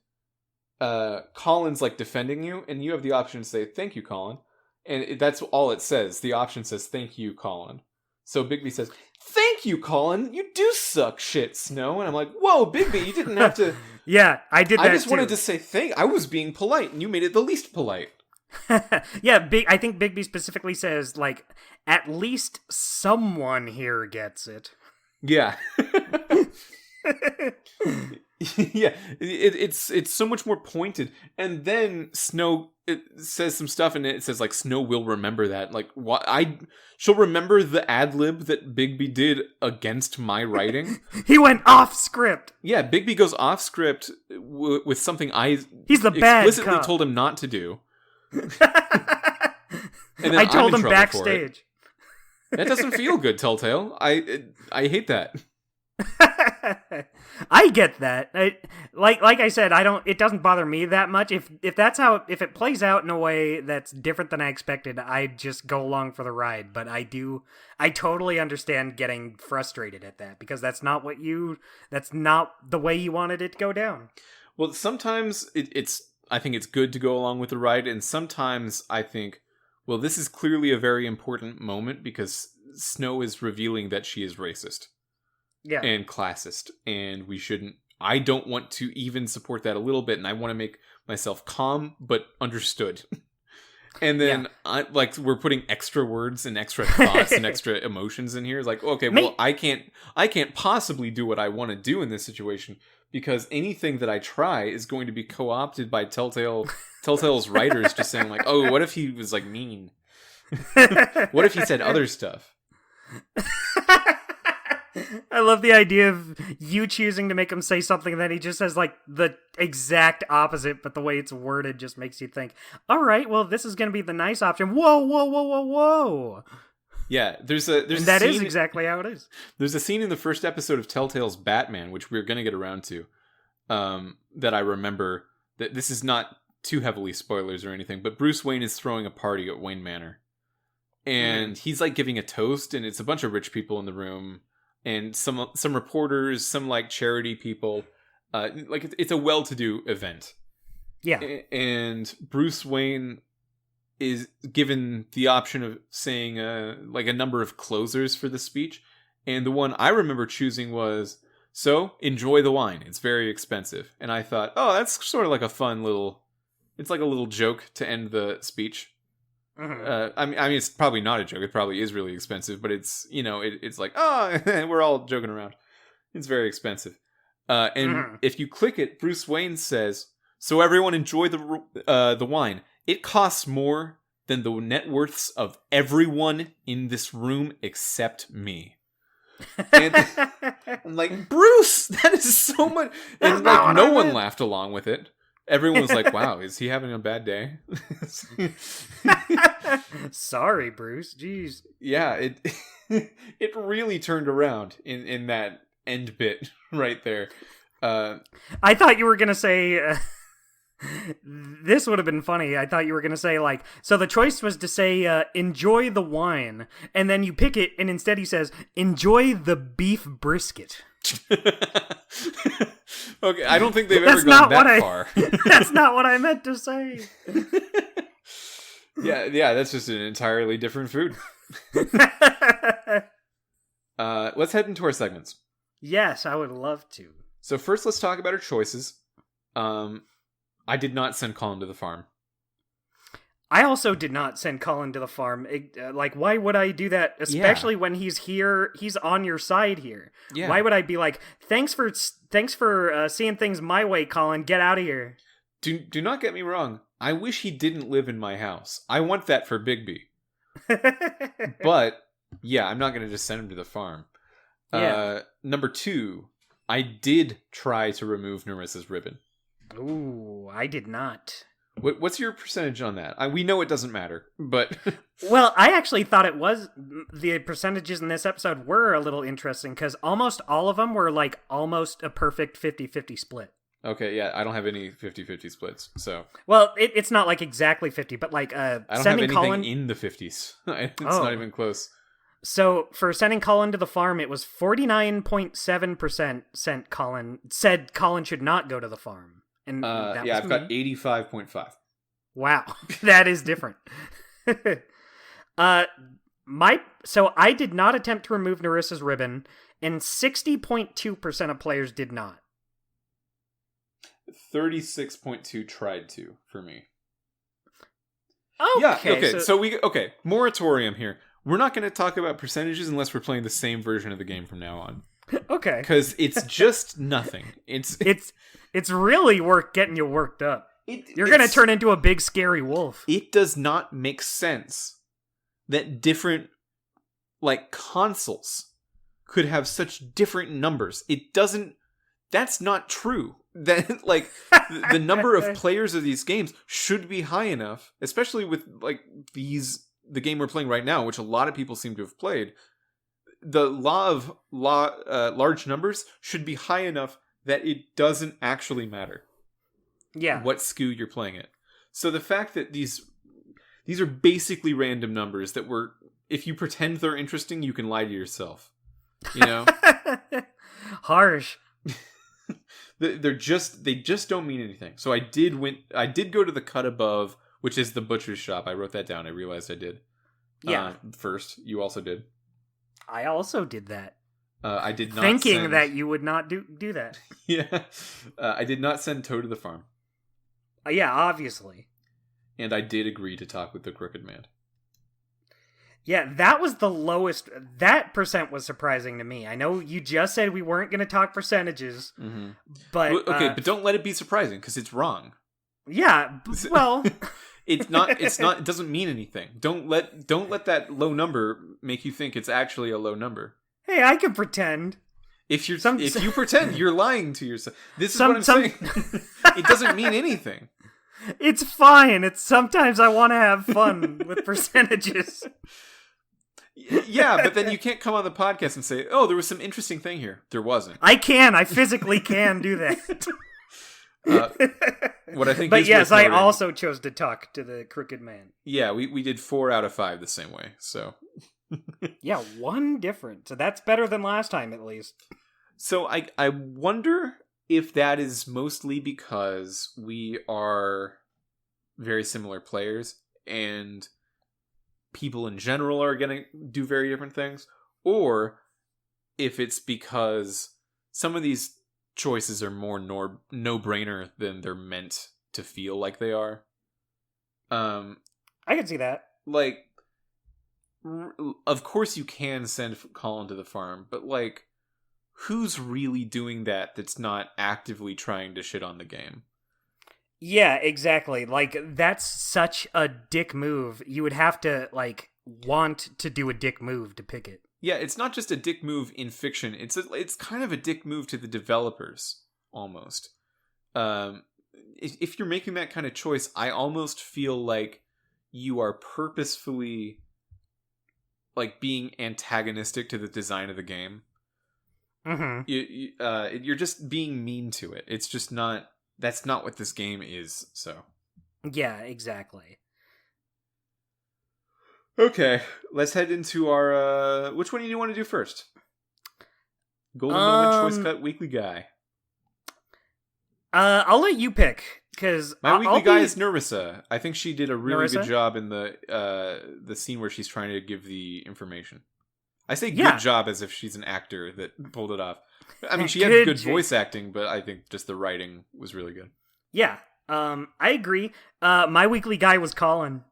Colin's like defending you, and you have the option to say, thank you, Colin. And that's all it says. The option says, thank you, Colin. So Bigby says, thank you, Colin. You do suck shit, Snow. And I'm like, whoa, Bigby, you didn't have to... Yeah, I did that I just wanted to say I was being polite, and you made it the least polite. Yeah, I think Bigby specifically says, like, at least someone here gets it. Yeah. Yeah, it's so much more pointed. And then Snow says some stuff, and it says like Snow will remember that. Like, she'll remember the ad lib that Bigby did against my writing. He went off script. Yeah, Bigby goes off script with something he's the bad explicitly cop. Told him not to do. And then I told him backstage. That doesn't feel good, Telltale. I hate that. I get that. Like I said, it doesn't bother me that much. If it plays out in a way that's different than I expected, I just go along for the ride. But I totally understand getting frustrated at that, because that's not the way you wanted it to go down. Well, sometimes I think it's good to go along with the ride, and sometimes I think, well, this is clearly a very important moment because Snow is revealing that she is racist. Yeah. And classist, and I don't want to even support that a little bit, and I want to make myself calm but understood. And then we're putting extra words and extra thoughts and extra emotions in here. It's like, okay, well, I can't possibly do what I want to do in this situation because anything that I try is going to be co-opted by Telltale's writers just saying like, oh, what if he was like mean? What if he said other stuff? I love the idea of you choosing to make him say something and then he just says like the exact opposite, but the way it's worded just makes you think, all right, well, this is going to be the nice option. Whoa, whoa, whoa, whoa, whoa. Yeah, there's and that is exactly how it is. There's a scene in the first episode of Telltale's Batman, which we're going to get around to, that I remember. That this is not too heavily spoilers or anything, but Bruce Wayne is throwing a party at Wayne Manor. And he's like giving a toast, and it's a bunch of rich people in the room. And some reporters, some like charity people, like it's a well-to-do event. Yeah. And Bruce Wayne is given the option of saying like a number of closers for the speech. And the one I remember choosing was, so enjoy the wine. It's very expensive. And I thought, oh, that's sort of like a fun little, it's like a little joke to end the speech. Mm-hmm. I mean, it's probably not a joke. It probably is really expensive, but it's, it's like, oh, we're all joking around. It's very expensive. And if you click it, Bruce Wayne says, so everyone enjoy the wine. It costs more than the net worths of everyone in this room except me. And I'm like, Bruce, that is so much. And like, no one laughed along with it. Everyone was like, wow, is he having a bad day? Sorry, Bruce. Jeez. Yeah, it really turned around in that end bit right there. I thought you were going to say... this would have been funny. I thought you were going to say, like, so the choice was to say, enjoy the wine, and then you pick it, and instead he says, enjoy the beef brisket. Okay, I don't think they've ever gone that far. That's not what I meant to say. Yeah, that's just an entirely different food. Let's head into our segments. Yes, I would love to. So first, let's talk about our choices. I did not send Colin to the farm. I also did not send Colin to the farm. Like, why would I do that? Especially when he's here, he's on your side here. Yeah. Why would I be like, thanks for seeing things my way, Colin. Get out of here. Do not get me wrong. I wish he didn't live in my house. I want that for Bigby. But yeah, I'm not going to just send him to the farm. Yeah. Number 2, I did try to remove Nerissa's ribbon. Ooh, I did not. What's your percentage on that? We know it doesn't matter, but... Well, I actually thought it was... The percentages in this episode were a little interesting, because almost all of them were, like, almost a perfect 50-50 split. Okay, yeah, I don't have any 50-50 splits, so... Well, it's not, like, exactly 50, but, like, I don't have anything in the 50s. It's not even close. So, for sending Colin to the farm, it was 49.7% said Colin should not go to the farm. And yeah, I've got 85.5. Wow, that is different. So I did not attempt to remove Nerissa's ribbon, and 60.2% of players did not. 36.2 tried to for me. Okay, yeah, okay. So moratorium here. We're not going to talk about percentages unless we're playing the same version of the game from now on. Okay. Because it's just nothing. It's really getting you worked up. You're going to turn into a big scary wolf. It does not make sense that different consoles could have such different numbers. It doesn't. That's not true. That the number of players of these games should be high enough, especially with the game we're playing right now, which a lot of people seem to have played. The law of large numbers should be high enough that it doesn't actually matter. Yeah. What SKU you're playing it. So the fact that these are basically random numbers that if you pretend they're interesting, you can lie to yourself. You know? Harsh. they just don't mean anything. So I did go to the cut above, which is the butcher's shop. I wrote that down. I realized I did. Yeah. First, you also did. I also did that. I did not thinking that you would not do that. Yeah. I did not send Toad to the farm. Yeah, obviously. and I did agree to talk with the Crooked Man. Yeah, that was the lowest. That percent was surprising to me. I know you just said we weren't going to talk percentages, but okay, but don't let it be surprising because it's wrong. Yeah, well, it's not. It's not. It doesn't mean anything. Don't let that low number make you think it's actually a low number. Hey, I can pretend. If you pretend, you're lying to yourself. This is what I'm saying. It doesn't mean anything. It's fine. It's sometimes I want to have fun with percentages. Yeah, but then you can't come on the podcast and say, "Oh, there was some interesting thing here." There wasn't. I can. I physically can do that. What I think, but yes, I also chose to talk to the Crooked Man. Yeah, we did 4 out of 5 the same way. So yeah, 1 different. So that's better than last time, at least. So I wonder if that is mostly because we are very similar players and people in general are going to do very different things, or if it's because some of these choices are more no-brainer than they're meant to feel like they are. I can see that. Like, of course you can send Colin to the farm, but like, who's really doing that that's not actively trying to shit on the game? Yeah, exactly. Like, that's such a dick move. You would have to, like, want to do a dick move to pick it. Yeah, it's not just a dick move in fiction. It's kind of a dick move to the developers, almost. If you're making that kind of choice, I almost feel like you are purposefully, like, being antagonistic to the design of the game. Mm-hmm. You're just being mean to it. It's just not... That's not what this game is, so... Yeah, exactly. Okay, let's head into our... Which one do you want to do first? Golden Moment Choice Cut Weekly Guy. I'll let you pick, because... My weekly guy is Nerissa. I think she did a really Nerissa? good job in the scene where she's trying to give the information. I say good job as if she's an actor that pulled it off. I mean, she had good voice acting, but I think just the writing was really good. Yeah, I agree. My weekly guy was Colin.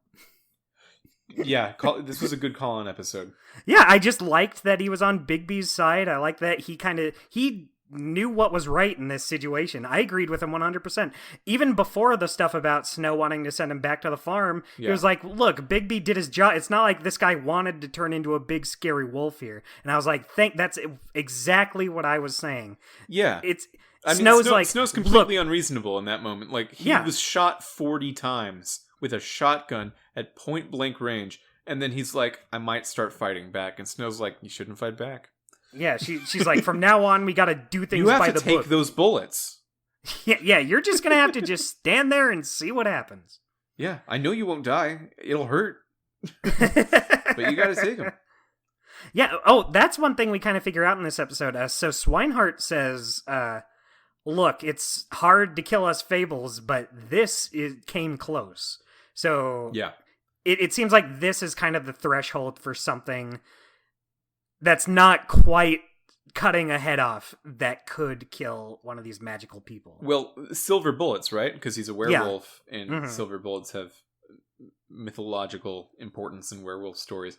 Yeah, this was a good Colin episode. Yeah, I just liked that he was on Bigby's side. I like that he knew what was right in this situation. I agreed with him 100%. Even before the stuff about Snow wanting to send him back to the farm, he was like, look, Bigby did his job. It's not like this guy wanted to turn into a big scary wolf here. And I was like, that's exactly what I was saying. Yeah. Snow's completely unreasonable in that moment. Like, he was shot 40 times with a shotgun at point blank range. And then he's like, I might start fighting back. And Snow's like, you shouldn't fight back. Yeah, she's like, from now on, we gotta do things by the book. You have to take those bullets. Yeah, you're just gonna have to just stand there and see what happens. Yeah, I know you won't die. It'll hurt. But you gotta take them. Yeah, that's one thing we kind of figure out in this episode. So Swinehart says, look, it's hard to kill us fables, but this came close. So yeah, it seems like this is kind of the threshold for something that's not quite cutting a head off that could kill one of these magical people. Well, silver bullets, right? Because he's a werewolf, and silver bullets have mythological importance in werewolf stories.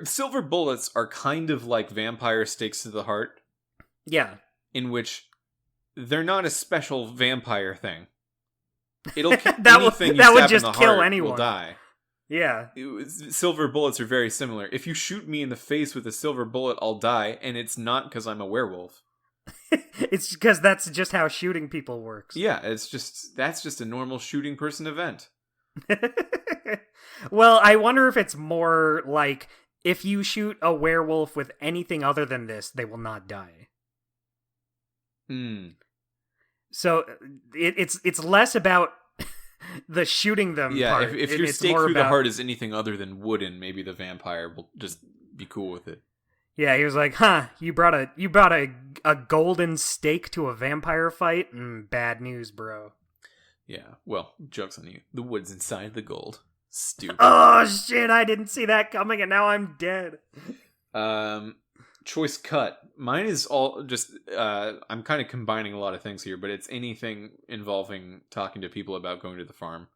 Silver bullets are kind of like vampire stakes to the heart. Yeah. In which they're not a special vampire thing. It'll kill anything that would in just the kill heart anyone. Will die. Yeah. Silver bullets are very similar. If you shoot me in the face with a silver bullet, I'll die, and it's not because I'm a werewolf. It's because that's just how shooting people works. Yeah, that's just a normal shooting person event. Well, I wonder if it's more like, if you shoot a werewolf with anything other than this, they will not die. So it's less about the shooting them part. If your stake through the heart is anything other than wooden, maybe the vampire will just be cool with it. Yeah, he was like, you brought a golden stake to a vampire fight? Bad news, bro. Yeah, well, joke's on you. The wood's inside the gold. Stupid. Oh, shit, I didn't see that coming, and now I'm dead. Choice cut. Mine is all just, I'm kind of combining a lot of things here, but it's anything involving talking to people about going to the farm.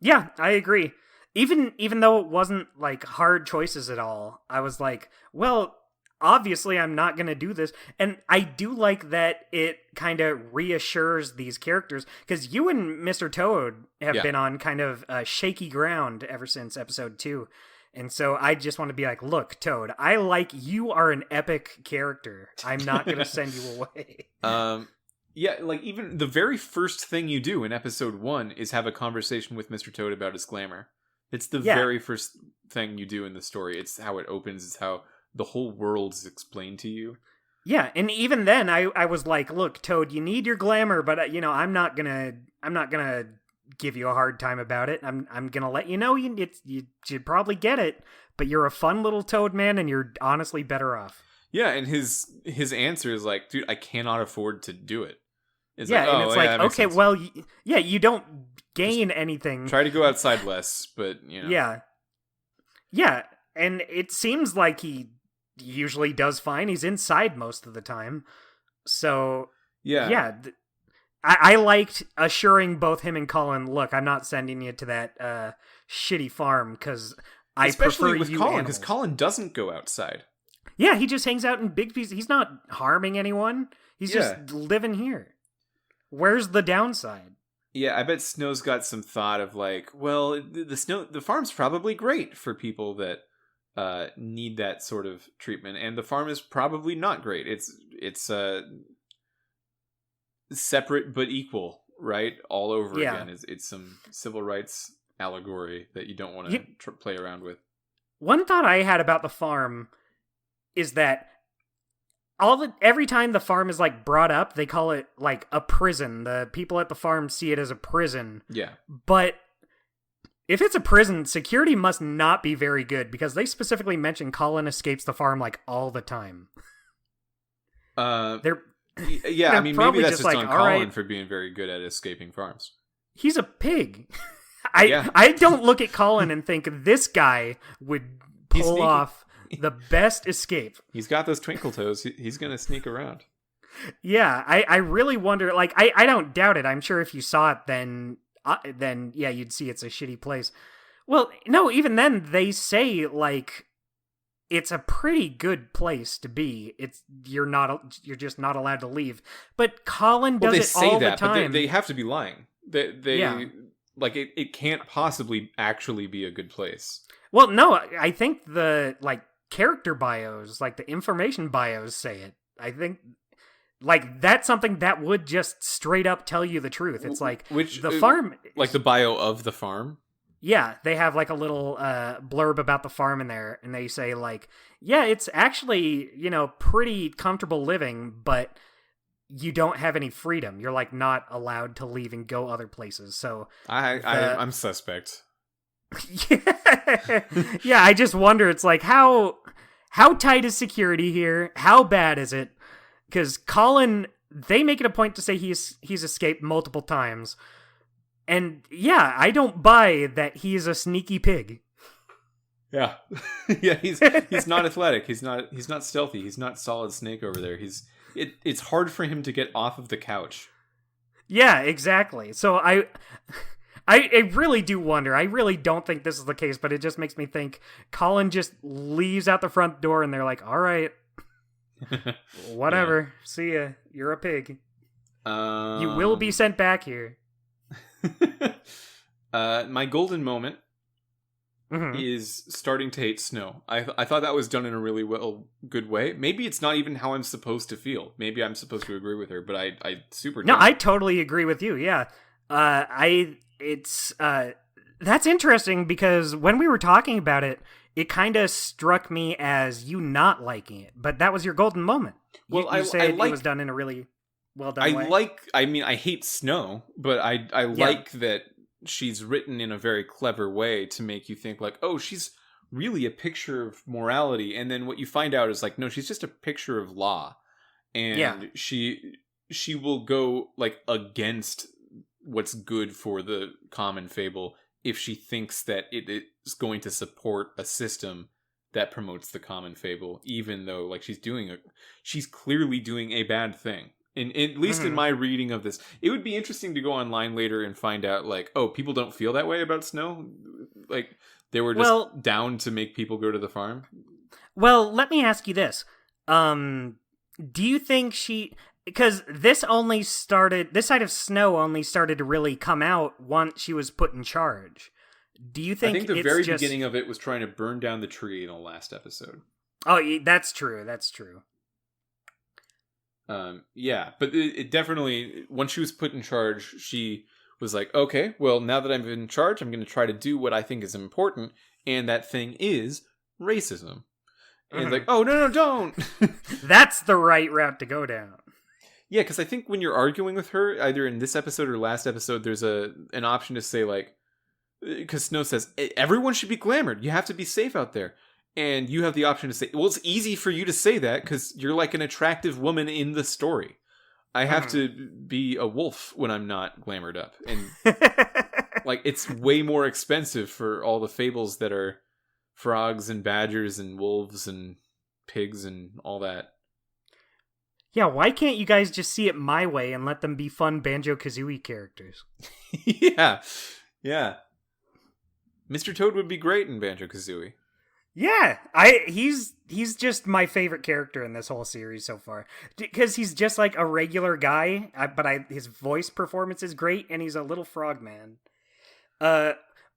Yeah, I agree. Even though it wasn't like hard choices at all, I was like, well, obviously I'm not going to do this. And I do like that it kind of reassures these characters, because you and Mr. Toad have Yeah. been on kind of shaky ground ever since episode 2. And so I just want to be like, look, Toad, I like you are an epic character. I'm not going to send you away. Yeah, like even the very first thing you do in episode 1 is have a conversation with Mr. Toad about his glamour. It's the Yeah. very first thing you do in the story. It's how it opens. It's how the whole world is explained to you. Yeah, and even then I was like, look, Toad, you need your glamour, but I'm not gonna give you a hard time about it. I'm gonna let you know you should probably get it, but you're a fun little Toad man, and you're honestly better off. Yeah, and his answer is like, dude, I cannot afford to do it. It's and it's like, okay, sense. Well, yeah, you don't gain anything. Try to go outside less, but Yeah, and it seems like he usually does fine. He's inside most of the time, so yeah. I liked assuring both him and Colin, look, I'm not sending you to that shitty farm because I especially prefer with you Colin, because Colin doesn't go outside. Yeah, he just hangs out in big pieces. He's not harming anyone. He's just living here. Where's the downside? Yeah, I bet Snow's got some thought of like, well, the farm's probably great for people that need that sort of treatment, and the farm is probably not great. It's separate but equal, right? All over again. It's some civil rights allegory that you don't want to play around with. One thought I had about the farm is that every time the farm is like brought up, they call it like a prison. The people at the farm see it as a prison. Yeah. But if it's a prison, security must not be very good, because they specifically mention Colin escapes the farm like all the time. They're I mean, maybe that's just like, on Colin for being very good at escaping farms. He's a pig. I don't look at Colin and think this guy would pull off the best escape. He's got those twinkle toes. He's going to sneak around. Yeah, I really wonder, like, I don't doubt it. I'm sure if you saw it, then yeah, you'd see it's a shitty place. Well, no, even then, they say, like, it's a pretty good place to be. You're just not allowed to leave. But Colin does it all the time. But they have to be lying. Like, it can't possibly actually be a good place. Well, no, I think the, like, character bios, like the information bios say it. I think, like, that's something that would just straight up tell you the truth. It's like, the farm... Like the bio of the farm? Yeah, they have like a little blurb about the farm in there, and they say like, yeah, it's actually, pretty comfortable living, but you don't have any freedom. You're like not allowed to leave and go other places. So I'm suspect. Yeah, I just wonder, it's like, how tight is security here? How bad is it? Because Colin, they make it a point to say he's escaped multiple times. And yeah, I don't buy that he's a sneaky pig. Yeah. Yeah, he's not athletic. He's not stealthy. He's not Solid Snake over there. It's hard for him to get off of the couch. Yeah, exactly. So I really do wonder. I really don't think this is the case, but it just makes me think Colin just leaves out the front door and they're like, all right, whatever. Yeah. See ya. You're a pig. You will be sent back here. My golden moment is starting to hate Snow. I thought that was done in a really good way. Maybe it's not even how I'm supposed to feel. Maybe I'm supposed to agree with her, but I super don't. No, I totally agree with you. Yeah. That's interesting, because when we were talking about it, it kind of struck me as you not liking it, but that was your golden moment. Well, you said it was done in a really well done way. I hate Snow, but I like that she's written in a very clever way to make you think like, oh, she's really a picture of morality, and then what you find out is like, no, she's just a picture of law, and she will go like against what's good for the common fable if she thinks that it is going to support a system that promotes the common fable, even though like she's clearly doing a bad thing. At least in my reading of this. It would be interesting to go online later and find out, like, oh, people don't feel that way about snow? Like, they were just down to make people go to the farm? Well, let me ask you this. Do you think because this side of Snow only started to really come out once she was put in charge. Do you think I think the very beginning of it was trying to burn down the tree in the last episode. Oh, that's true. That's true. Yeah, but it definitely, once she was put in charge, she was like, okay, well, now that I'm in charge, I'm going to try to do what I think is important, and that thing is racism. And like, oh, no, don't! That's the right route to go down. Yeah, because I think when you're arguing with her, either in this episode or last episode, there's an option to say, like, because Snow says, everyone should be glamored. You have to be safe out there. And you have the option to say, well, it's easy for you to say that because you're like an attractive woman in the story. I have to be a wolf when I'm not glamored up. And like, it's way more expensive for all the fables that are frogs and badgers and wolves and pigs and all that. Yeah, why can't you guys just see it my way and let them be fun Banjo-Kazooie characters? Yeah. Mr. Toad would be great in Banjo-Kazooie. Yeah, he's just my favorite character in this whole series so far because he's just like a regular guy, but his voice performance is great, and he's a little frog man.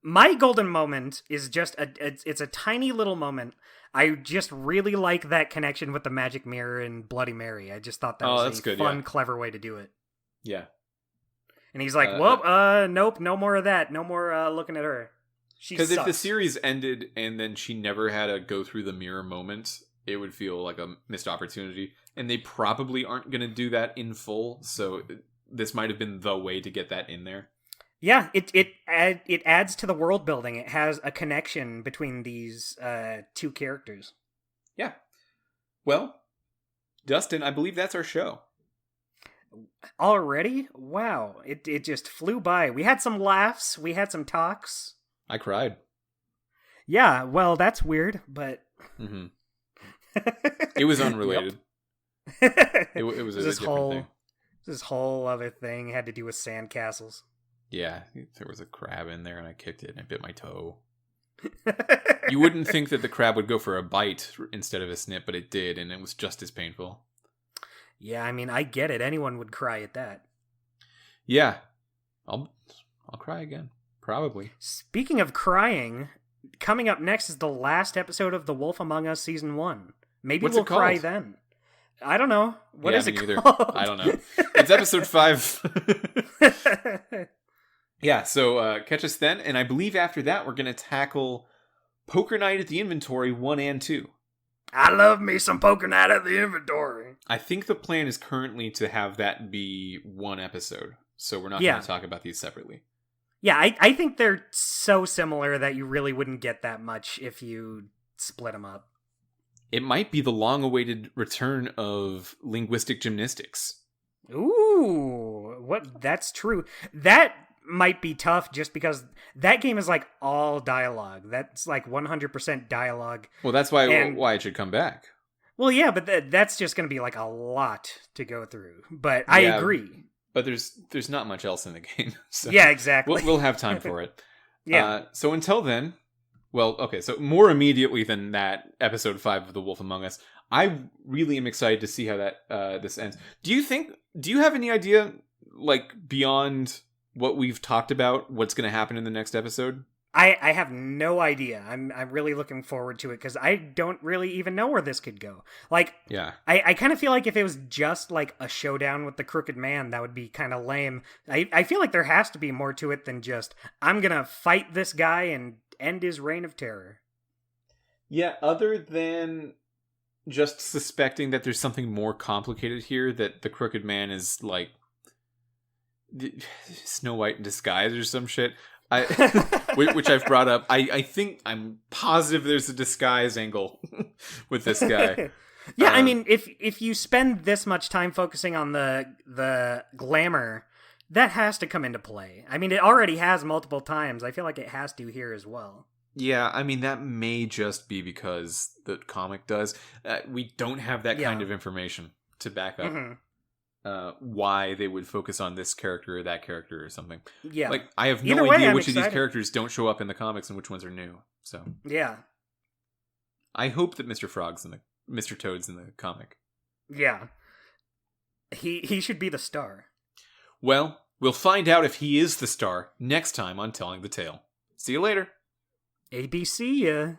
My golden moment is just it's a tiny little moment. I just really like that connection with the magic mirror and Bloody Mary. I just thought that was a fun, clever way to do it. Yeah, and he's like, nope, no more of that, no more looking at her. Because if the series ended and then she never had a go through the mirror moment, it would feel like a missed opportunity. And they probably aren't going to do that in full, so this might have been the way to get that in there. Yeah, it adds to the world building. It has a connection between these two characters. Yeah. Well, Dustin, I believe that's our show. Already? Wow. It just flew by. We had some laughs. We had some talks. I cried. Yeah, well, that's weird, but... Mm-hmm. It was unrelated. it was a different thing. This whole other thing had to do with sandcastles. Yeah, there was a crab in there and I kicked it and I bit my toe. You wouldn't think that the crab would go for a bite instead of a snip, but it did, and it was just as painful. Yeah, I mean, I get it. Anyone would cry at that. Yeah. I'll cry again. Probably. Speaking of crying, coming up next is the last episode of The Wolf Among Us Season 1. Maybe we'll cry then. I don't know. What is it called? I don't know. It's episode 5. Yeah, so catch us then. And I believe after that, we're going to tackle Poker Night at the Inventory 1 and 2. I love me some Poker Night at the Inventory. I think the plan is currently to have that be one episode. So we're not going to talk about these separately. Yeah, I think they're so similar that you really wouldn't get that much if you split them up. It might be the long-awaited return of linguistic gymnastics. Ooh, that's true. That might be tough just because that game is like all dialogue. That's like 100% dialogue. Well, that's why it should come back. Well, yeah, but that's just going to be like a lot to go through. But I agree. But there's not much else in the game. So yeah, exactly. We'll have time for it. Yeah. So until then, well, okay, so more immediately than that, episode 5 of The Wolf Among Us, I really am excited to see how that this ends. Do you have any idea, like, beyond what we've talked about, what's going to happen in the next episode? I have no idea. I'm really looking forward to it because I don't really even know where this could go. Like, yeah, I kind of feel like if it was just like a showdown with the Crooked Man, that would be kind of lame. I feel like there has to be more to it than just I'm gonna fight this guy and end his reign of terror. Yeah, other than just suspecting that there's something more complicated here, that the Crooked Man is like Snow White in disguise or some shit. Which I've brought up. I think I'm positive there's a disguise angle with this guy. Yeah, I mean, if you spend this much time focusing on the glamour, that has to come into play. I mean, it already has multiple times. I feel like it has to here as well. Yeah, I mean, that may just be because the comic does. We don't have that kind of information to back up. Mm-hmm. why they would focus on this character or that character or something. Yeah. Like, I have Either no way, idea I'm which of these excited. characters don't show up in the comics and which ones are new. So Yeah. I hope that Mr. Toad's in the comic. Yeah. He should be the star. Well, we'll find out if he is the star next time on Telling the Tale. See you later. ABC,